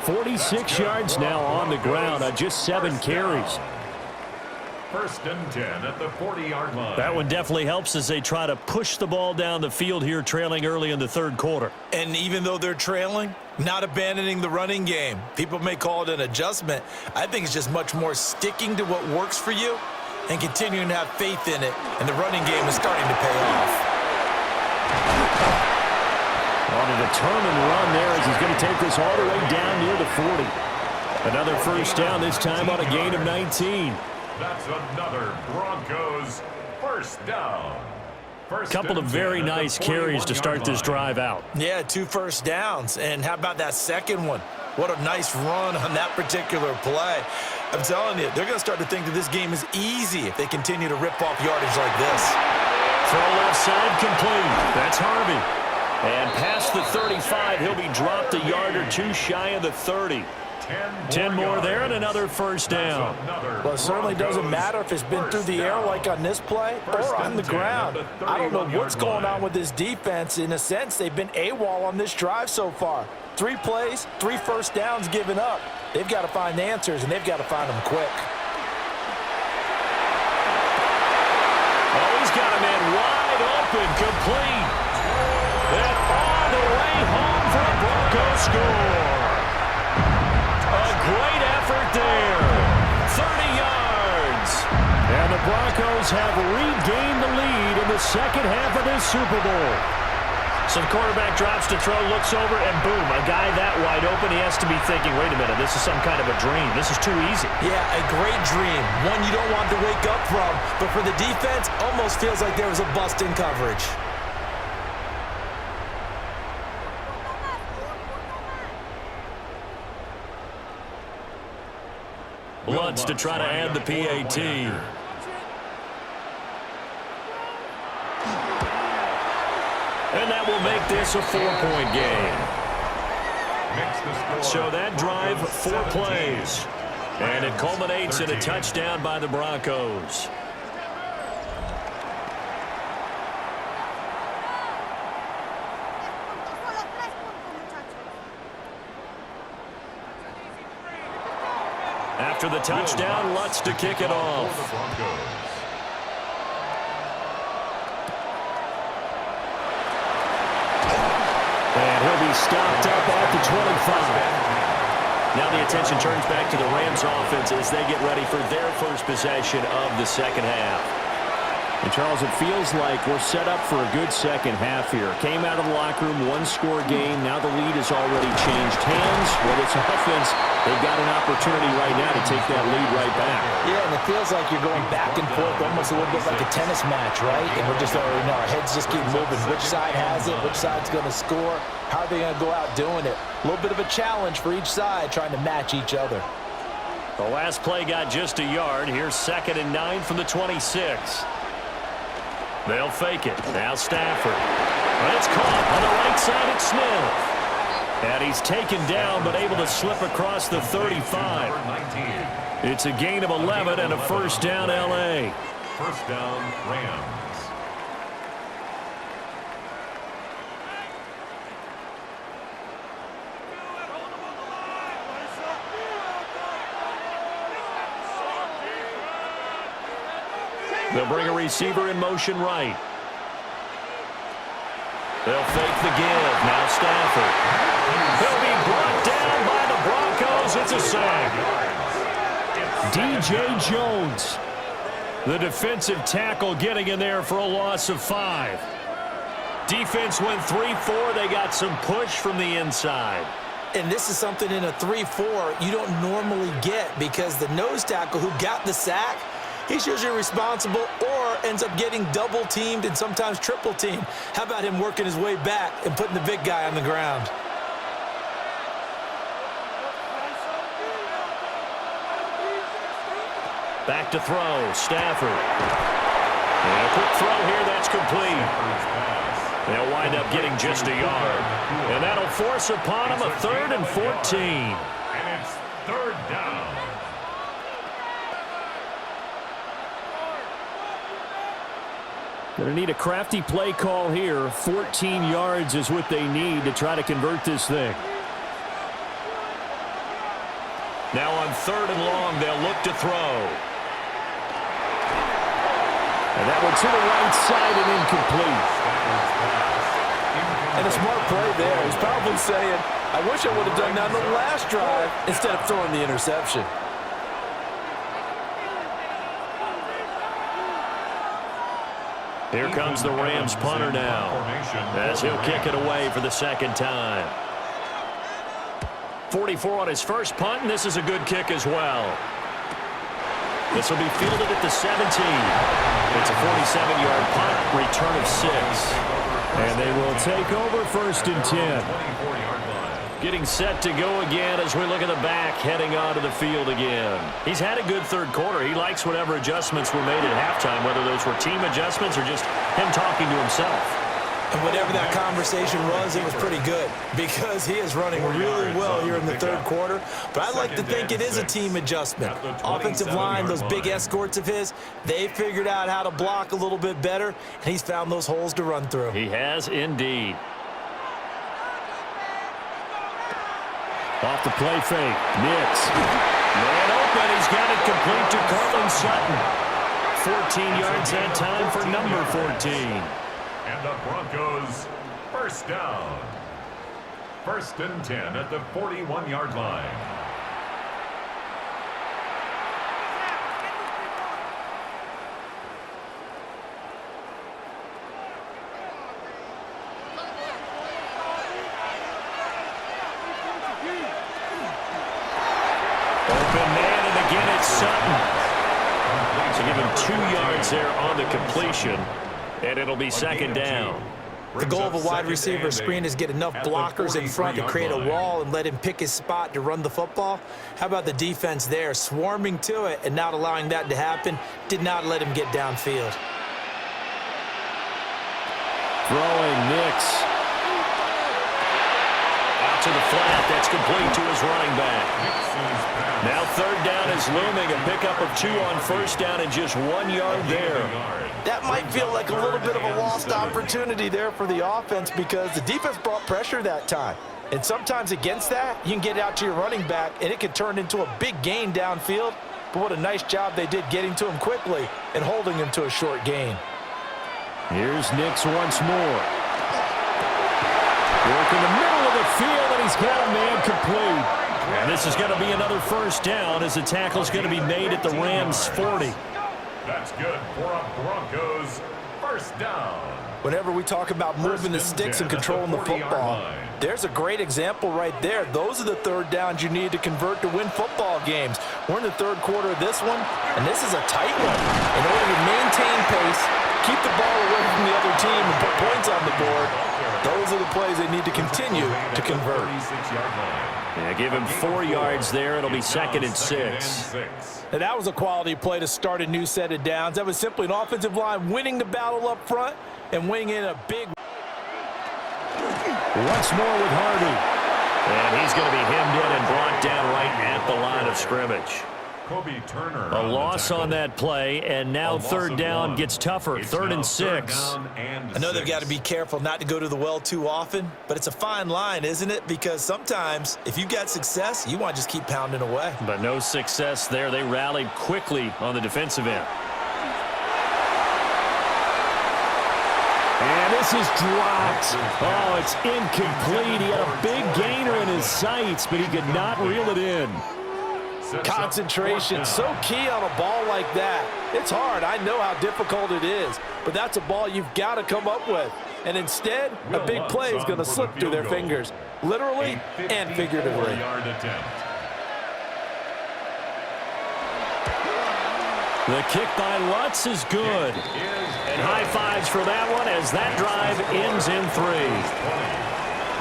46 yards now on the ground on just 7 carries. First and 10 at the 40-yard line. That one definitely helps as they try to push the ball down the field here, trailing early in the third quarter. And even though they're trailing, not abandoning the running game. People may call it an adjustment. I think it's just much more sticking to what works for you and continuing to have faith in it. And the running game is starting to pay off. On a determined run there as he's going to take this all the way down near the 40. Another first down, this time on a gain of 19. That's another Broncos first down. A couple of very nice carries to start this drive out. Yeah, 2 first downs. And how about that second one? What a nice run on that particular play. I'm telling you, they're going to start to think that this game is easy if they continue to rip off yardage like this. Throw left side complete. That's Harvey. And past the 35, he'll be dropped a yard or 2 shy of the 30. 10 more there and another first down. Well, it certainly doesn't matter if it's been through the air like on this play or on the ground. I don't know what's going on with this defense. In a sense, they've been AWOL on this drive so far. 3 plays, 3 first downs given up. They've got to find answers, and they've got to find them quick. Oh, he's got a man wide open, complete. And all the way home for a Broncos score. Great effort there. 30 yards. And the Broncos have regained the lead in the second half of this Super Bowl. So the quarterback drops to throw, looks over, and boom, a guy that wide open, he has to be thinking, wait a minute, this is some kind of a dream. This is too easy. Yeah, a great dream. One you don't want to wake up from. But for the defense, almost feels like there was a bust in coverage. Lutz to try to add the PAT. And that will make this a 4-point game. So that drive, 4 plays. And it culminates in a touchdown by the Broncos. After the touchdown, Lutz to kick it off. And he'll be stopped up at the 25. Now the attention turns back to the Rams offense as they get ready for their first possession of the second half. And, Charles, it feels like we're set up for a good second half here. Came out of the locker room, one-score game. Now the lead has already changed hands. Whether it's offense, they've got an opportunity right now to take that lead right back. Yeah, and it feels like you're going back and forth, almost a little bit like a tennis match, right? And we're just already know our heads just keep moving. Which side has it? Which side's going to score? How are they going to go out doing it? A little bit of a challenge for each side trying to match each other. The last play got just a yard. Here's 2nd and 9 from the 26. They'll fake it. Now Stafford. But it's caught on the right side at Smith. And he's taken down but able to slip across the 35. It's a gain of 11 and a first down L.A. First down Rams. They'll bring a receiver in motion right. They'll fake the give. Now Stafford. He'll be brought down by the Broncos. It's a sack. DJ Jones, the defensive tackle, getting in there for a loss of 5. Defense went 3-4. They got some push from the inside. And this is something in a 3-4 you don't normally get because the nose tackle who got the sack, he's usually responsible or ends up getting double-teamed and sometimes triple-teamed. How about him working his way back and putting the big guy on the ground? Back to throw, Stafford. And a quick throw here, that's complete. They'll wind up getting just a yard. And that'll force upon him a 3rd and 14. And it's 3rd down. Going to need a crafty play call here. 14 yards is what they need to try to convert this thing. Now on 3rd and long, they'll look to throw. And that one to the right side and incomplete. And a smart play there. He's probably saying, I wish I would have done that on the last drive instead of throwing the interception. Here comes the Rams punter now, as he'll kick it away for the 2nd time. 44 on his first punt, and this is a good kick as well. This will be fielded at the 17. It's a 47-yard punt, return of 6. And they will take over 1st and 10. Getting set to go again as we look at the back, heading onto the field again. He's had a good 3rd quarter. He likes whatever adjustments were made at halftime, whether those were team adjustments or just him talking to himself. And whatever that conversation was, it was pretty good because he is running really well here in the 3rd quarter. But I like to think it is a team adjustment. Offensive line, those big escorts of his, they figured out how to block a little bit better, and he's found those holes to run through. He has indeed. Off the play fake. Nix. Man open. He's got it complete to Cortland Sutton. 14 yards that time for number 14. And the Broncos, 1st down. 1st and 10 at the 41-yard line. Open man, and again it's Sutton. So give him 2 yards there on the completion, and it'll be 2nd down. The goal of a wide receiver screen is get enough blockers in front to create a wall and let him pick his spot to run the football. How about the defense there, swarming to it and not allowing that to happen? Did not let him get downfield. Throwing Nix. Out to the flat. That's complete to his running back. Now 3rd down is looming. A pickup of 2 on 1st down and just 1 yard there. That might feel like a little bit of a lost opportunity there for the offense because the defense brought pressure that time. And sometimes against that, you can get out to your running back, and it can turn into a big gain downfield. But what a nice job they did getting to him quickly and holding him to a short gain. Here's Nix once more. Work in the middle of the field, and he's got a man complete. And this is going to be another 1st down as the tackle's going to be made at the Rams' 40. That's good for a Broncos first down. Whenever we talk about moving the sticks and controlling the football, there's a great example right there. Those are the third downs you need to convert to win football games. We're in the third quarter of this one, and this is a tight one. In order to maintain pace, keep the ball away from the other team, and put points on the board, those are the plays they need to continue to convert. Yeah, give him 4 yards there. It'll be 2nd and 6. Now, that was a quality play to start a new set of downs. That was simply an offensive line winning the battle up front and winning in a big. Once more with Harvey. And he's going to be hemmed in and brought down right at the line of scrimmage. A loss on that play, and now third down gets tougher. 3rd and 6. I know they've got to be careful not to go to the well too often, but it's a fine line, isn't it? Because sometimes if you've got success, you want to just keep pounding away. But no success there. They rallied quickly on the defensive end. And this is dropped. Oh, it's incomplete. He had a big gainer in his sights, but he could not reel it in. Concentration, so key on a ball like that. It's hard. I know how difficult it is, but that's a ball you've got to come up with. And instead, a big play is going to slip through their fingers, literally and figuratively. The kick by Lutz is good. And high fives for that one as that drive ends in 3.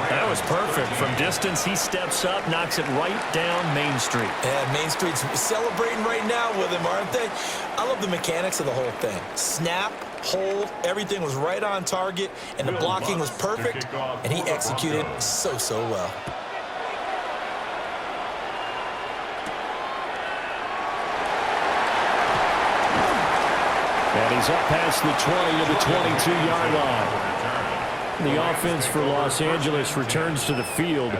That was perfect. From distance, he steps up, knocks it right down Main Street. And Main Street's celebrating right now with him, aren't they? I love the mechanics of the whole thing. Snap, hold, everything was right on target, and the blocking was perfect, and he executed so well. And he's up past the 20 to the 22-yard line. The offense for Los Angeles returns to the field.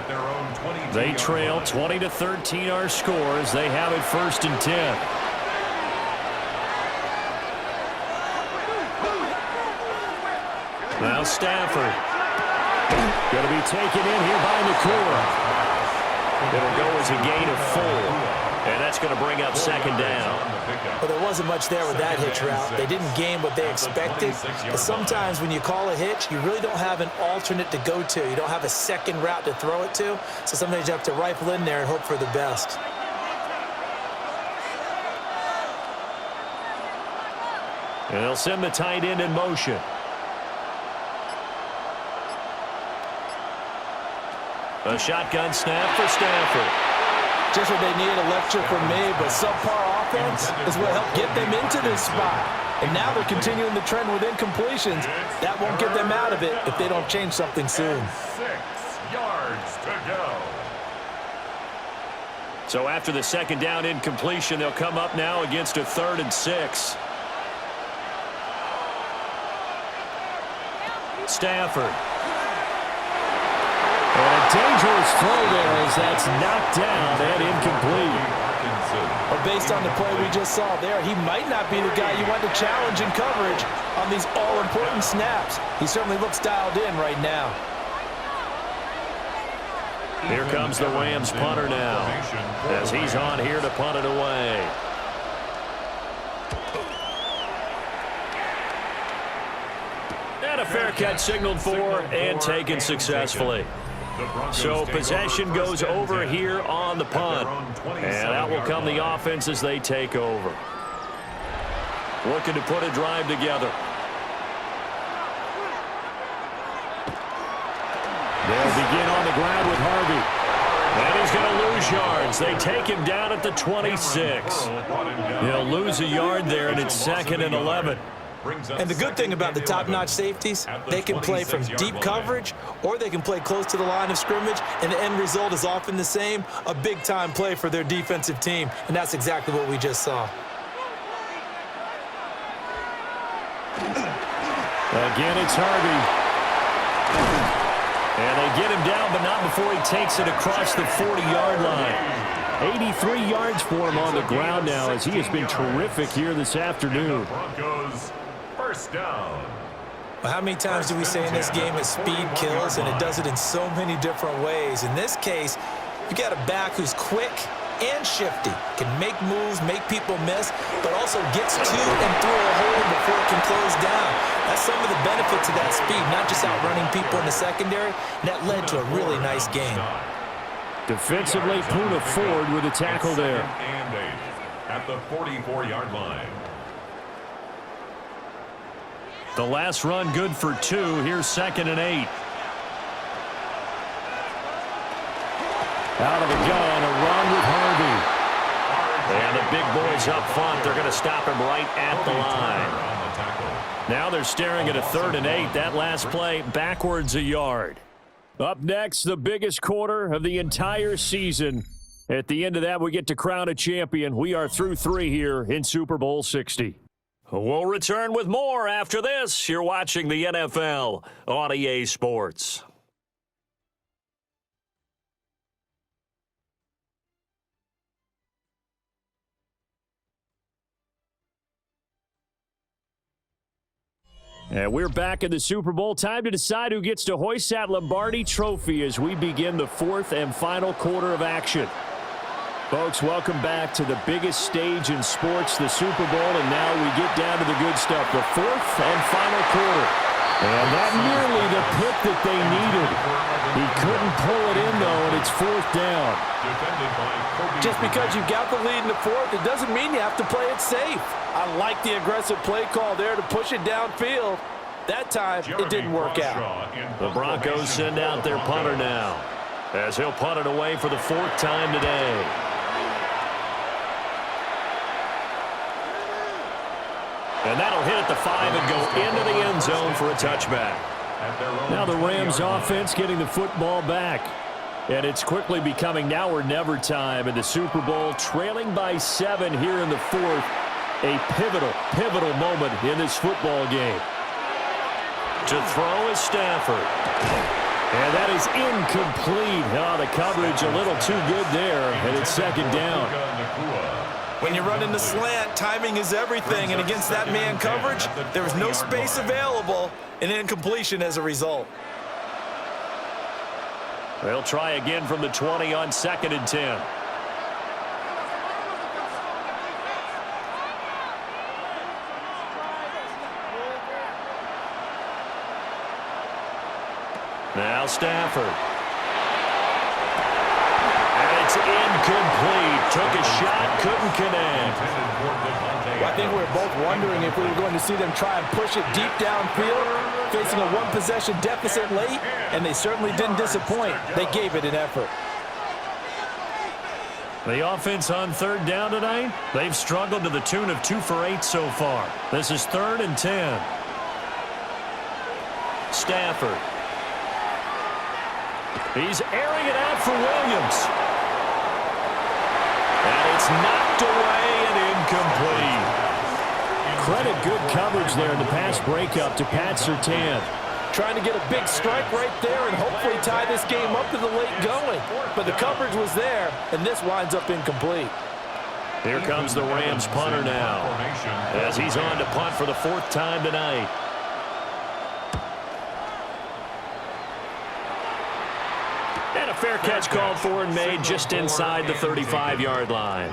They trail 20-13 our scores. They have it 1st and 10. Now Stafford. Going to be taken in here by McCoy. It'll go as a gain of 4. And that's going to bring up 2nd down. Well, there wasn't much there with that hitch route. They didn't gain what they expected. But sometimes when you call a hitch, you really don't have an alternate to go to. You don't have a second route to throw it to. So sometimes you have to rifle in there and hope for the best. And they'll send the tight end in motion. A shotgun snap for Stafford. Just what they needed, a lecture from me, but subpar offense is what helped get them into this spot. And now they're continuing the trend with incompletions. That won't get them out of it if they don't change something soon. 6 yards to go. So after the 2nd down incompletion, they'll come up now against a 3rd and 6. Stafford. And a dangerous throw there as that's knocked down and incomplete. But based on the play we just saw there, he might not be the guy you want to challenge in coverage on these all-important snaps. He certainly looks dialed in right now. Here comes the Rams punter now as he's on here to punt it away. And a fair catch signaled for and taken successfully. So possession goes over here on the punt. And out will come the offense as they take over. Looking to put a drive together. They'll begin on the ground with Harvey. And he's going to lose yards. They take him down at the 26. He'll lose a yard there, and it's 2nd and 11. And the good thing about the top-notch safeties, they can play from deep coverage or they can play close to the line of scrimmage, and the end result is often the same, a big-time play for their defensive team. And that's exactly what we just saw. Again, it's Harvey. And they get him down, but not before he takes it across the 40-yard line. 83 yards for him on the ground now as he has been terrific here this afternoon. Broncos first down. Well, how many times do we say in this game that speed kills, and it does it in so many different ways? In this case, you got a back who's quick, and shifty. Can make moves, make people miss, but also gets to and through a hole before it can close down. That's some of the benefits of that speed, not just outrunning people in the secondary. And that led to a really nice game. Defensively, Puna forward with a tackle there. And 8 at the 44-yard line. The last run good for 2. Here's 2nd and 8. Out of the gun, a run with Harvey. And the big boys up front, they're going to stop him right at the line. Now they're staring at a 3rd and 8. That last play, backwards a yard. Up next, the biggest quarter of the entire season. At the end of that, we get to crown a champion. We are through 3 here in Super Bowl 60. We'll return with more after this. You're watching the NFL on EA Sports. And we're back in the Super Bowl. Time to decide who gets to hoist that Lombardi Trophy as we begin the 4th and final quarter of action. Folks, welcome back to the biggest stage in sports, the Super Bowl, and now we get down to the good stuff, the 4th and final quarter. And that nearly the pick that they needed. He couldn't pull it in, though, and it's 4th down. Just because you got the lead in the 4th, it doesn't mean you have to play it safe. I like the aggressive play call there to push it downfield. That time, it didn't work out. The Broncos send out their punter now, as he'll punt it away for the 4th time today. And that'll hit at the 5 and go into the end zone for a touchback. Now the Rams offense getting the football back. And it's quickly becoming now or never time in the Super Bowl, trailing by 7 here in the 4th. A pivotal moment in this football game. To throw is Stafford. And that is incomplete. Oh, the coverage a little too good there, and it's 2nd down. When you run in the slant, timing is everything, and against that man coverage, there was no space available, and incompletion as a result. They'll try again from the 20 on 2nd and 10. Now Stafford. And it's incomplete. Took a shot, couldn't connect. Well, I think we were both wondering if we were going to see them try and push it deep downfield, facing a one-possession deficit late, and they certainly didn't disappoint. They gave it an effort. The offense on 3rd down tonight, they've struggled to the tune of 2 for 8 so far. This is 3rd and 10. Stafford. He's airing it out for Williams. And it's knocked away and incomplete. Credit good coverage there in the pass breakup to Pat Surtain. Trying to get a big strike right there and hopefully tie this game up to the late going. But the coverage was there, and this winds up incomplete. Here comes the Rams punter now, as he's on to punt for the 4th time tonight. And a fair catch called for and made just inside the 35-yard line.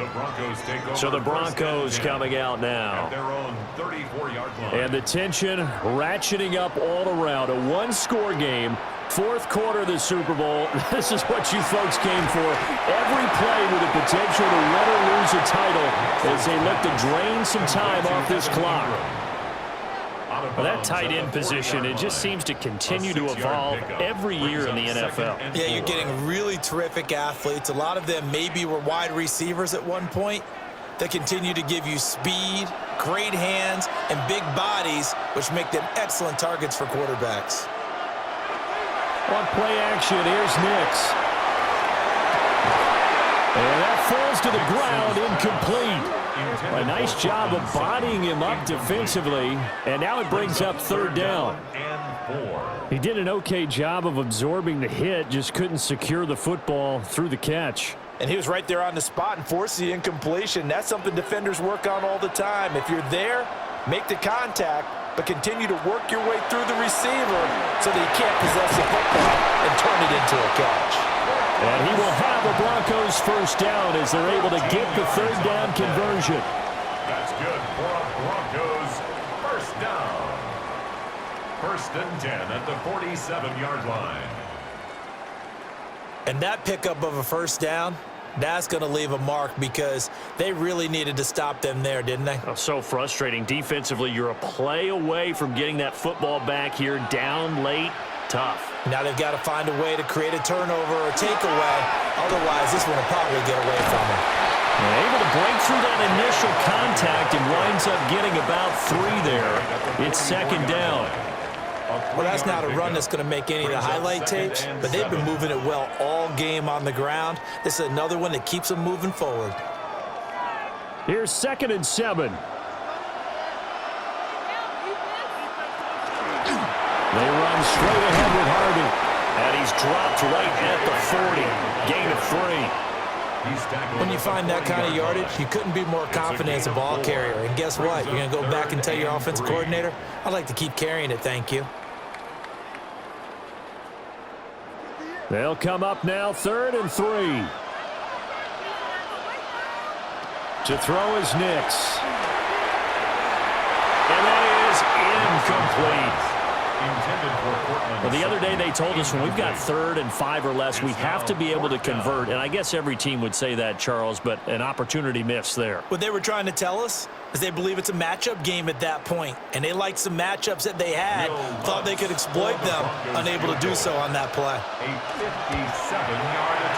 So the Broncos coming out now. And the tension ratcheting up all around. A one-score game. 4th quarter of the Super Bowl. This is what you folks came for. Every play with the potential to win or lose a title as they look to drain some time off this clock. Well, that tight end position, it just seems to continue to evolve every year in the NFL. Yeah, you're getting really terrific athletes. A lot of them maybe were wide receivers at one point. They continue to give you speed, great hands, and big bodies, which make them excellent targets for quarterbacks. On play action, here's Nix. And that falls to the ground, incomplete. A nice job of bodying him up defensively, and now it brings up 3rd down. He did an okay job of absorbing the hit, just couldn't secure the football through the catch. And he was right there on the spot and forced the incompletion. That's something defenders work on all the time. If you're there, make the contact, but continue to work your way through the receiver so that he can't possess the football and turn it into a catch. And he will have a Broncos first down as they're able to get the third down conversion. That's good for a Broncos first down. 1st and 10 at the 47-yard line. And that pickup of a first down, that's going to leave a mark because they really needed to stop them there, didn't they? Oh, so frustrating. Defensively, you're a play away from getting that football back here, down late. Tough. Now they've got to find a way to create a turnover or takeaway. Otherwise, this one will probably get away from them. And able to break through that initial contact and winds up getting about 3 there. It's 2nd down. Well, that's not a run that's going to make any of the highlight tapes, but they've been moving it well all game on the ground. This is another one that keeps them moving forward. Here's 2nd and 7. They run straight ahead with Harvey. And he's dropped right at the 40. Gain of 3. When you find that kind of yardage, you couldn't be more confident as a ball carrier. And guess what? You're going to go back and tell your offensive coordinator, I'd like to keep carrying it, thank you. They'll come up now, 3rd and 3. To throw is Nix. And that is incomplete. Well, the other day they told us when we've got 3rd and 5 or less, we have to be able to convert. And I guess every team would say that, Charles, but an opportunity missed there. What they were trying to tell us is they believe it's a matchup game at that point, and they liked some matchups that they had, thought they could exploit them, unable to do so on that play.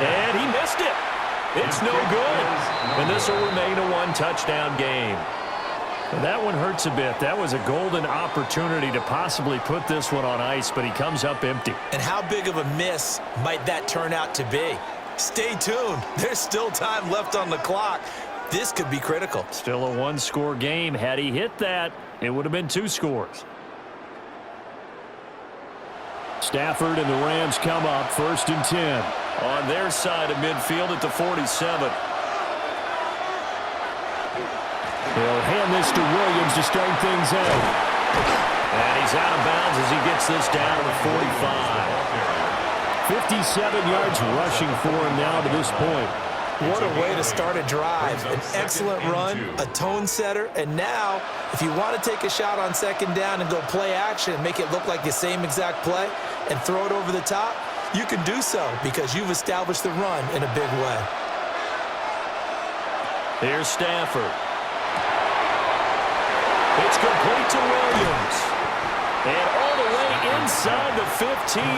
And he missed it. It's no good. And this will remain a 1-touchdown game. And that one hurts a bit. That was a golden opportunity to possibly put this one on ice, but he comes up empty. And how big of a miss might that turn out to be? Stay tuned. There's still time left on the clock. This could be critical. Still a 1-score game. Had he hit that, it would have been 2 scores. Stafford and the Rams come up 1st and 10. On their side of midfield at the 47. They'll hand this to Williams to start things out. And he's out of bounds as he gets this down to the 45. 57 yards rushing for him now to this point. What a way to start a drive. An excellent run, a tone setter, and now if you want to take a shot on 2nd down and go play action and make it look like the same exact play and throw it over the top, you can do so because you've established the run in a big way. Here's Stafford. It's complete to Williams. And all the way inside the 15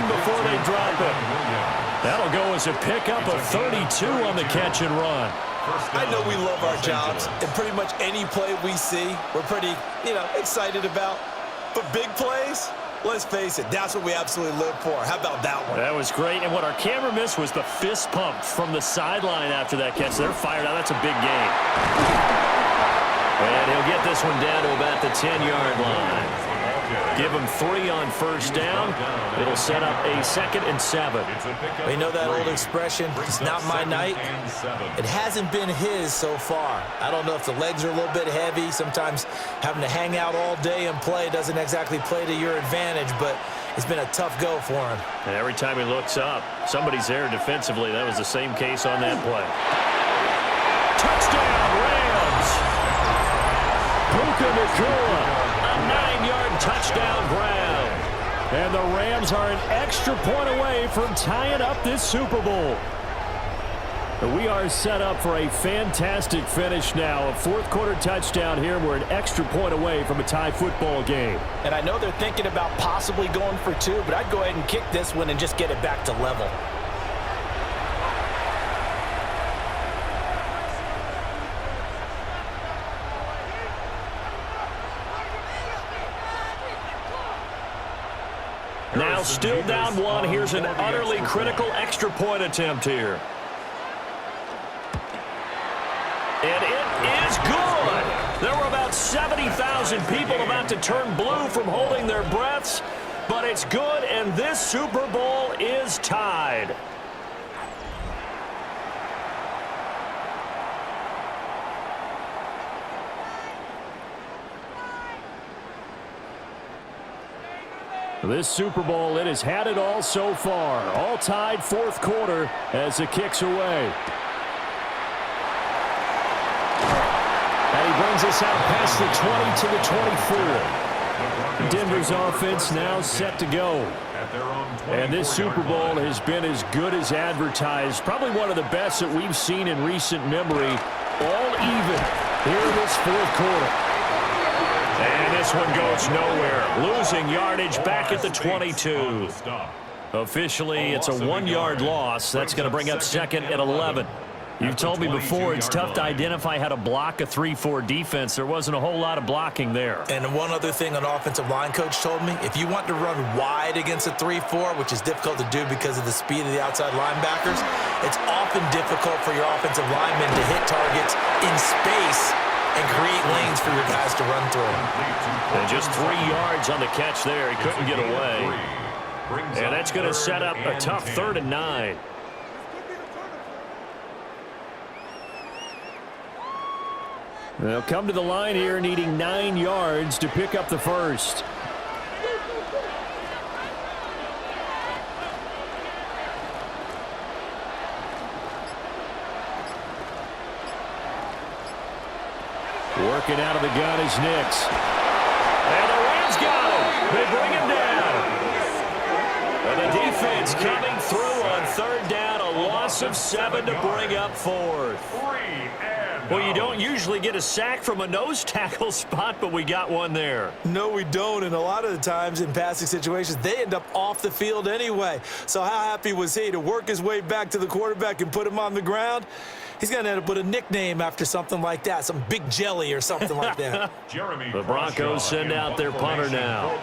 before they drop it. That'll go as a pickup of 32 on the catch and run. I know we love our jobs, and pretty much any play we see, we're pretty, excited about. But big plays, let's face it, that's what we absolutely live for. How about that one? That was great, and what our camera missed was the fist pump from the sideline after that catch. They're fired out. That's a big game. And he'll get this one down to about the 10-yard line. Give him 3 on 1st down. It'll set up a 2nd and 7. We know that old expression, it's not my night. It hasn't been his so far. I don't know if the legs are a little bit heavy. Sometimes having to hang out all day and play doesn't exactly play to your advantage, but it's been a tough go for him. And every time he looks up, somebody's there defensively. That was the same case on that play. Touchdown, Rams! Puka Nacua, a 9-yard touchdown grab. And the Rams are an extra point away from tying up this Super Bowl. We are set up for a fantastic finish now. A 4th-quarter touchdown here. We're an extra point away from a tie football game. And I know they're thinking about possibly going for 2, but I'd go ahead and kick this one and just get it back to level. Now still down 1. Here's an utterly critical extra point attempt here. And it is good. There were about 70,000 people about to turn blue from holding their breaths, but it's good, and this Super Bowl is tied. This Super Bowl, it has had it all so far. All tied fourth quarter as it kicks away. And he brings us out past the 20 to the 24. Denver's offense now set to go. And this Super Bowl has been as good as advertised. Probably one of the best that we've seen in recent memory. All even here in this fourth quarter. And this one goes nowhere. Losing yardage back at the 22. Officially, it's a 1-yard loss. That's going to bring up second and 11. You've told me before it's tough to identify how to block a 3-4 defense. There wasn't a whole lot of blocking there. And one other thing an offensive line coach told me, if you want to run wide against a 3-4, which is difficult to do because of the speed of the outside linebackers, it's often difficult for your offensive linemen to hit targets in space and create lanes for your guys to run through. And just 3 yards on the catch there. He couldn't get away. And that's going to set up a tough 3rd and 9. They'll come to the line here needing 9 yards to pick up the first. Working out of the gun is Nix. And the Rams got him. They bring him down. And the defense coming through on 3rd down. A loss of 7 to bring up 4th. Well, you don't usually get a sack from a nose tackle spot, but we got one there. No, we don't, and a lot of the times in passing situations, they end up off the field anyway. So how happy was he to work his way back to the quarterback and put him on the ground? He's going to end up with a nickname after something like that, some big jelly or something like that. The Broncos send out their punter now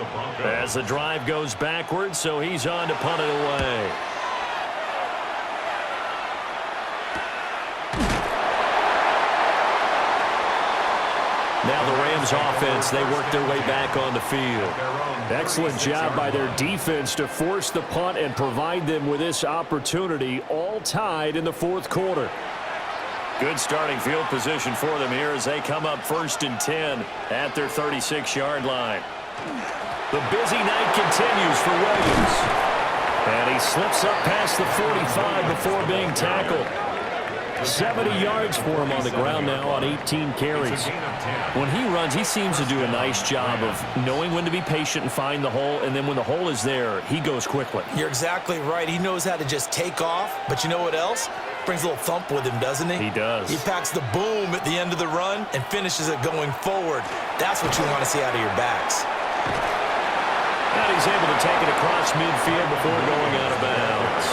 as the drive goes backwards, so he's on to punt it away. Now the Rams offense, they work their way back on the field. Excellent job by their defense to force the punt and provide them with this opportunity, all tied in the fourth quarter. Good starting field position for them here as they come up 1st and 10 at their 36-yard line. The busy night continues for Williams. And he slips up past the 45 before being tackled. 70 yards for him on the ground now on 18 carries. When he runs, he seems to do a nice job of knowing when to be patient and find the hole, and then when the hole is there, he goes quickly. You're exactly right. He knows how to just take off, but you know what else? Brings a little thump with him, doesn't he? He does. He packs the boom at the end of the run and finishes it going forward. That's what you want to see out of your backs. And he's able to take it across midfield before going out of bounds.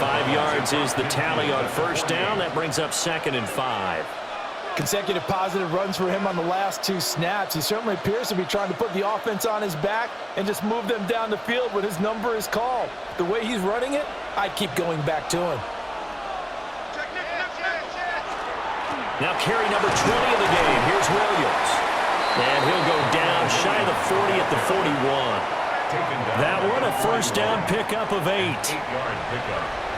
5 yards is the tally on 1st down. That brings up 2nd and 5. Consecutive positive runs for him on the last 2 snaps. He certainly appears to be trying to put the offense on his back and just move them down the field when his number is called. The way he's running it, I'd keep going back to him. Now carry number 20 of the game. Here's Williams. And he'll go down shy of the 40 at the 41. That one, a 1st down pickup of 8.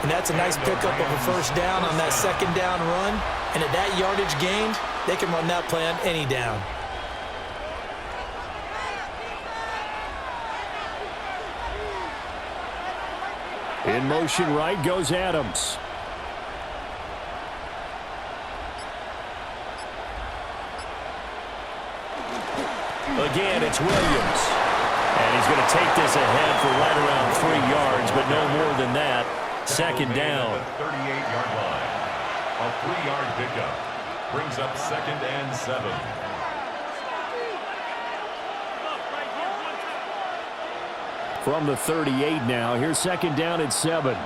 And that's a nice pickup of a 1st down on that 2nd down run. And at that yardage gained, they can run that play on any down. In motion right goes Adams. Again, it's Williams. And he's going to take this ahead for right around 3 yards, but no more than that. 2nd down. 38-yard line. A 3-yard pickup brings up 2nd and 7. From the 38 now, here's 2nd down at 7.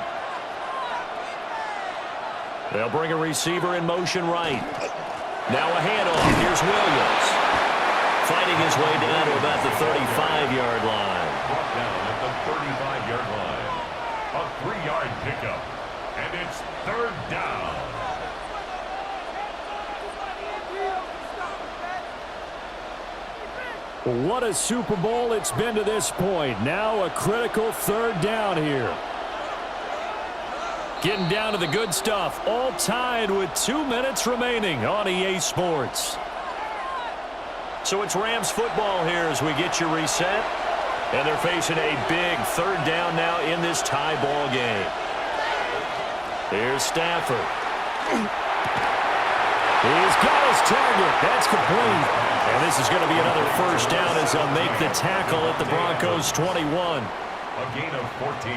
They'll bring a receiver in motion right. Now a handoff. Here's Williams. Fighting his way down to about the 35-yard line. Brought down at the 35-yard line. A 3-yard pickup. And it's 3rd down. What a Super Bowl it's been to this point. Now a critical 3rd down here. Getting down to the good stuff. All tied with 2 minutes remaining on EA Sports. So it's Rams football here as we get you reset. And they're facing a big third down now in this tie ball game. Here's Stafford. He's got his target. That's complete. And this is going to be another first down as they'll make the tackle at the Broncos 21. A gain of 14.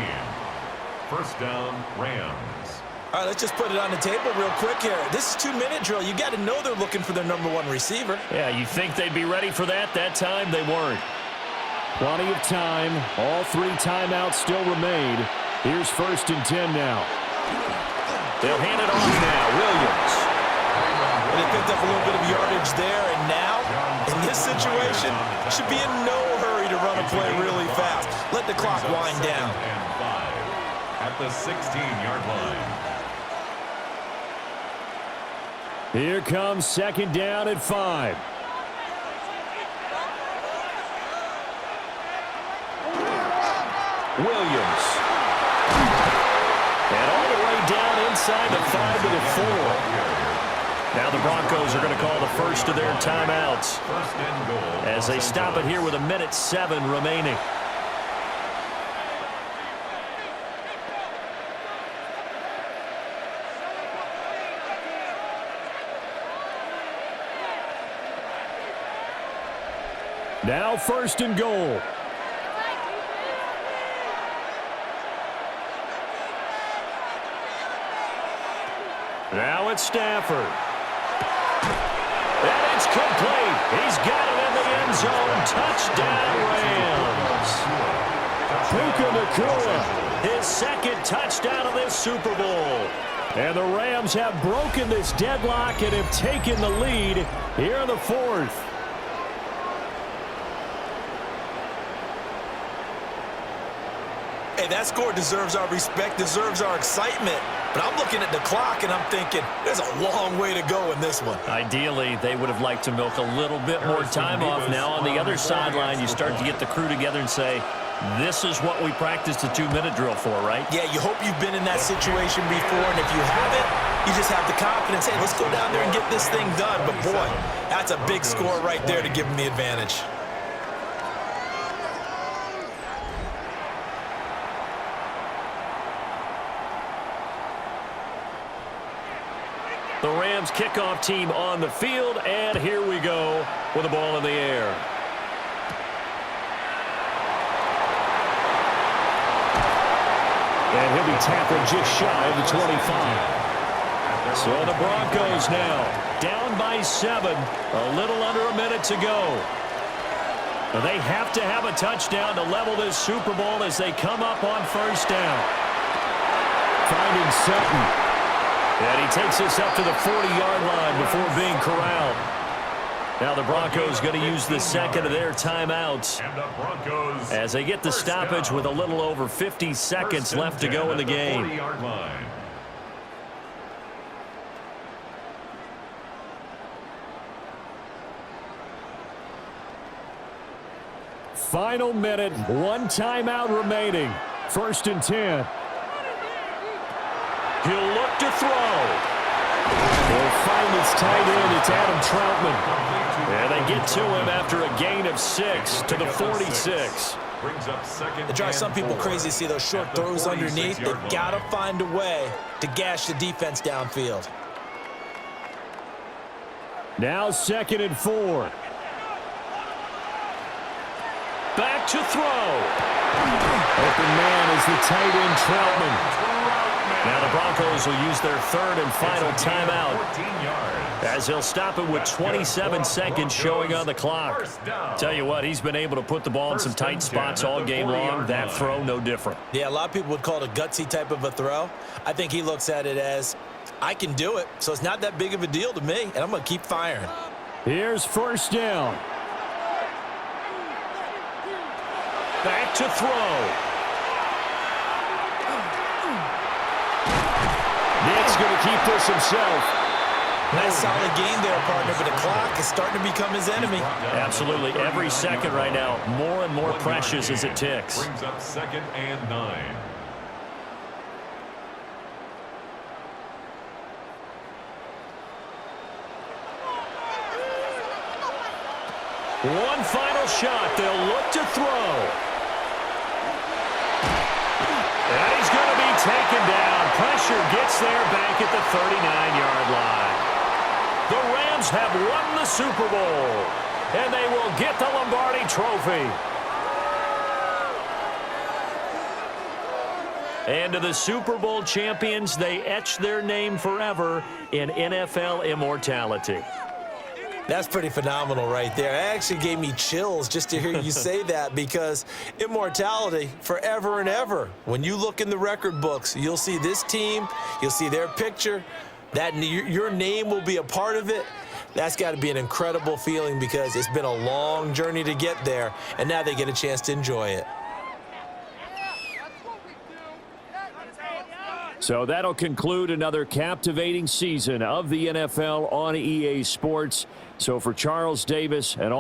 First down, Rams. All right, let's just put it on the table real quick here. This is 2-minute drill. You got to know they're looking for their #1 receiver. Yeah, you think they'd be ready for that? That time they weren't. Plenty of time. All 3 timeouts still remain. Here's 1st and 10 now. They'll hand it off now. Williams. They picked up a little bit of yardage there, and now, in this situation, should be in no hurry to run a play really fast. Let the clock wind down. And 5 at the 16-yard line. Here comes 2nd down at 5. Williams. And all the way down inside the 5 to the 4. Now the Broncos are going to call the first of their timeouts First and goal. as they stop it here with 1:07 remaining. Now 1st and goal. Now it's Stafford. And it's complete. He's got it in the end zone. Touchdown, Rams. Puka Nacua. His 2nd touchdown of this Super Bowl. And the Rams have broken this deadlock and have taken the lead here in the 4th. Hey, that score deserves our respect, deserves our excitement. But I'm looking at the clock, and I'm thinking, there's a long way to go in this one. Ideally, they would have liked to milk a little bit more time off. Now on the other sideline, you start to get the crew together and say, this is what we practiced the 2-minute drill for, right? Yeah, you hope you've been in that situation before, and if you haven't, you just have the confidence, hey, let's go down there and get this thing done. But, boy, that's a big score right there to give them the advantage. The Rams kickoff team on the field, and here we go with the ball in the air. And he'll be tackled just shy of the 25. So the Broncos now down by 7, a little under a minute to go. They have to have a touchdown to level this Super Bowl as they come up on 1st down. Finding Sutton. And he takes us up to the 40-yard line before being corralled. Now the Broncos going to use the 2nd of their timeouts as they get the stoppage with a little over 50 seconds left to go in the game. Final minute, 1 timeout remaining. 1st and 10. He'll look to throw. He'll find his tight end. It's Adam Troutman. And they get to him after a gain of 6 to the 46. It drives some people crazy to see those short throws underneath. They've got to find a way to gash the defense downfield. Now 2nd and 4. Back to throw. Open man is the tight end Troutman. Now the Broncos will use their 3rd and final timeout as they'll stop it with 27 seconds showing on the clock. Tell you what, he's been able to put the ball in some tight spots all game long. That throw, no different. Yeah, a lot of people would call it a gutsy type of a throw. I think he looks at it as, I can do it, so it's not that big of a deal to me, and I'm going to keep firing. Here's 1st down. Back to throw. Nick's going to keep this himself. Nice solid game there, partner, but the clock is starting to become his enemy. Absolutely. Every second right now, more and more precious as it ticks. Brings up 2nd and 9. One final shot. They'll look to throw. catcher gets there back at the 39-yard line. The Rams have won the Super Bowl, and they will get the Lombardi Trophy. And to the Super Bowl champions, they etch their name forever in NFL immortality. That's pretty phenomenal right there. It actually gave me chills just to hear you say that, because immortality forever and ever. When you look in the record books, you'll see this team, you'll see their picture, that your name will be a part of it. That's got to be an incredible feeling, because it's been a long journey to get there, and now they get a chance to enjoy it. So that'll conclude another captivating season of the NFL on EA Sports. So for Charles Davis and all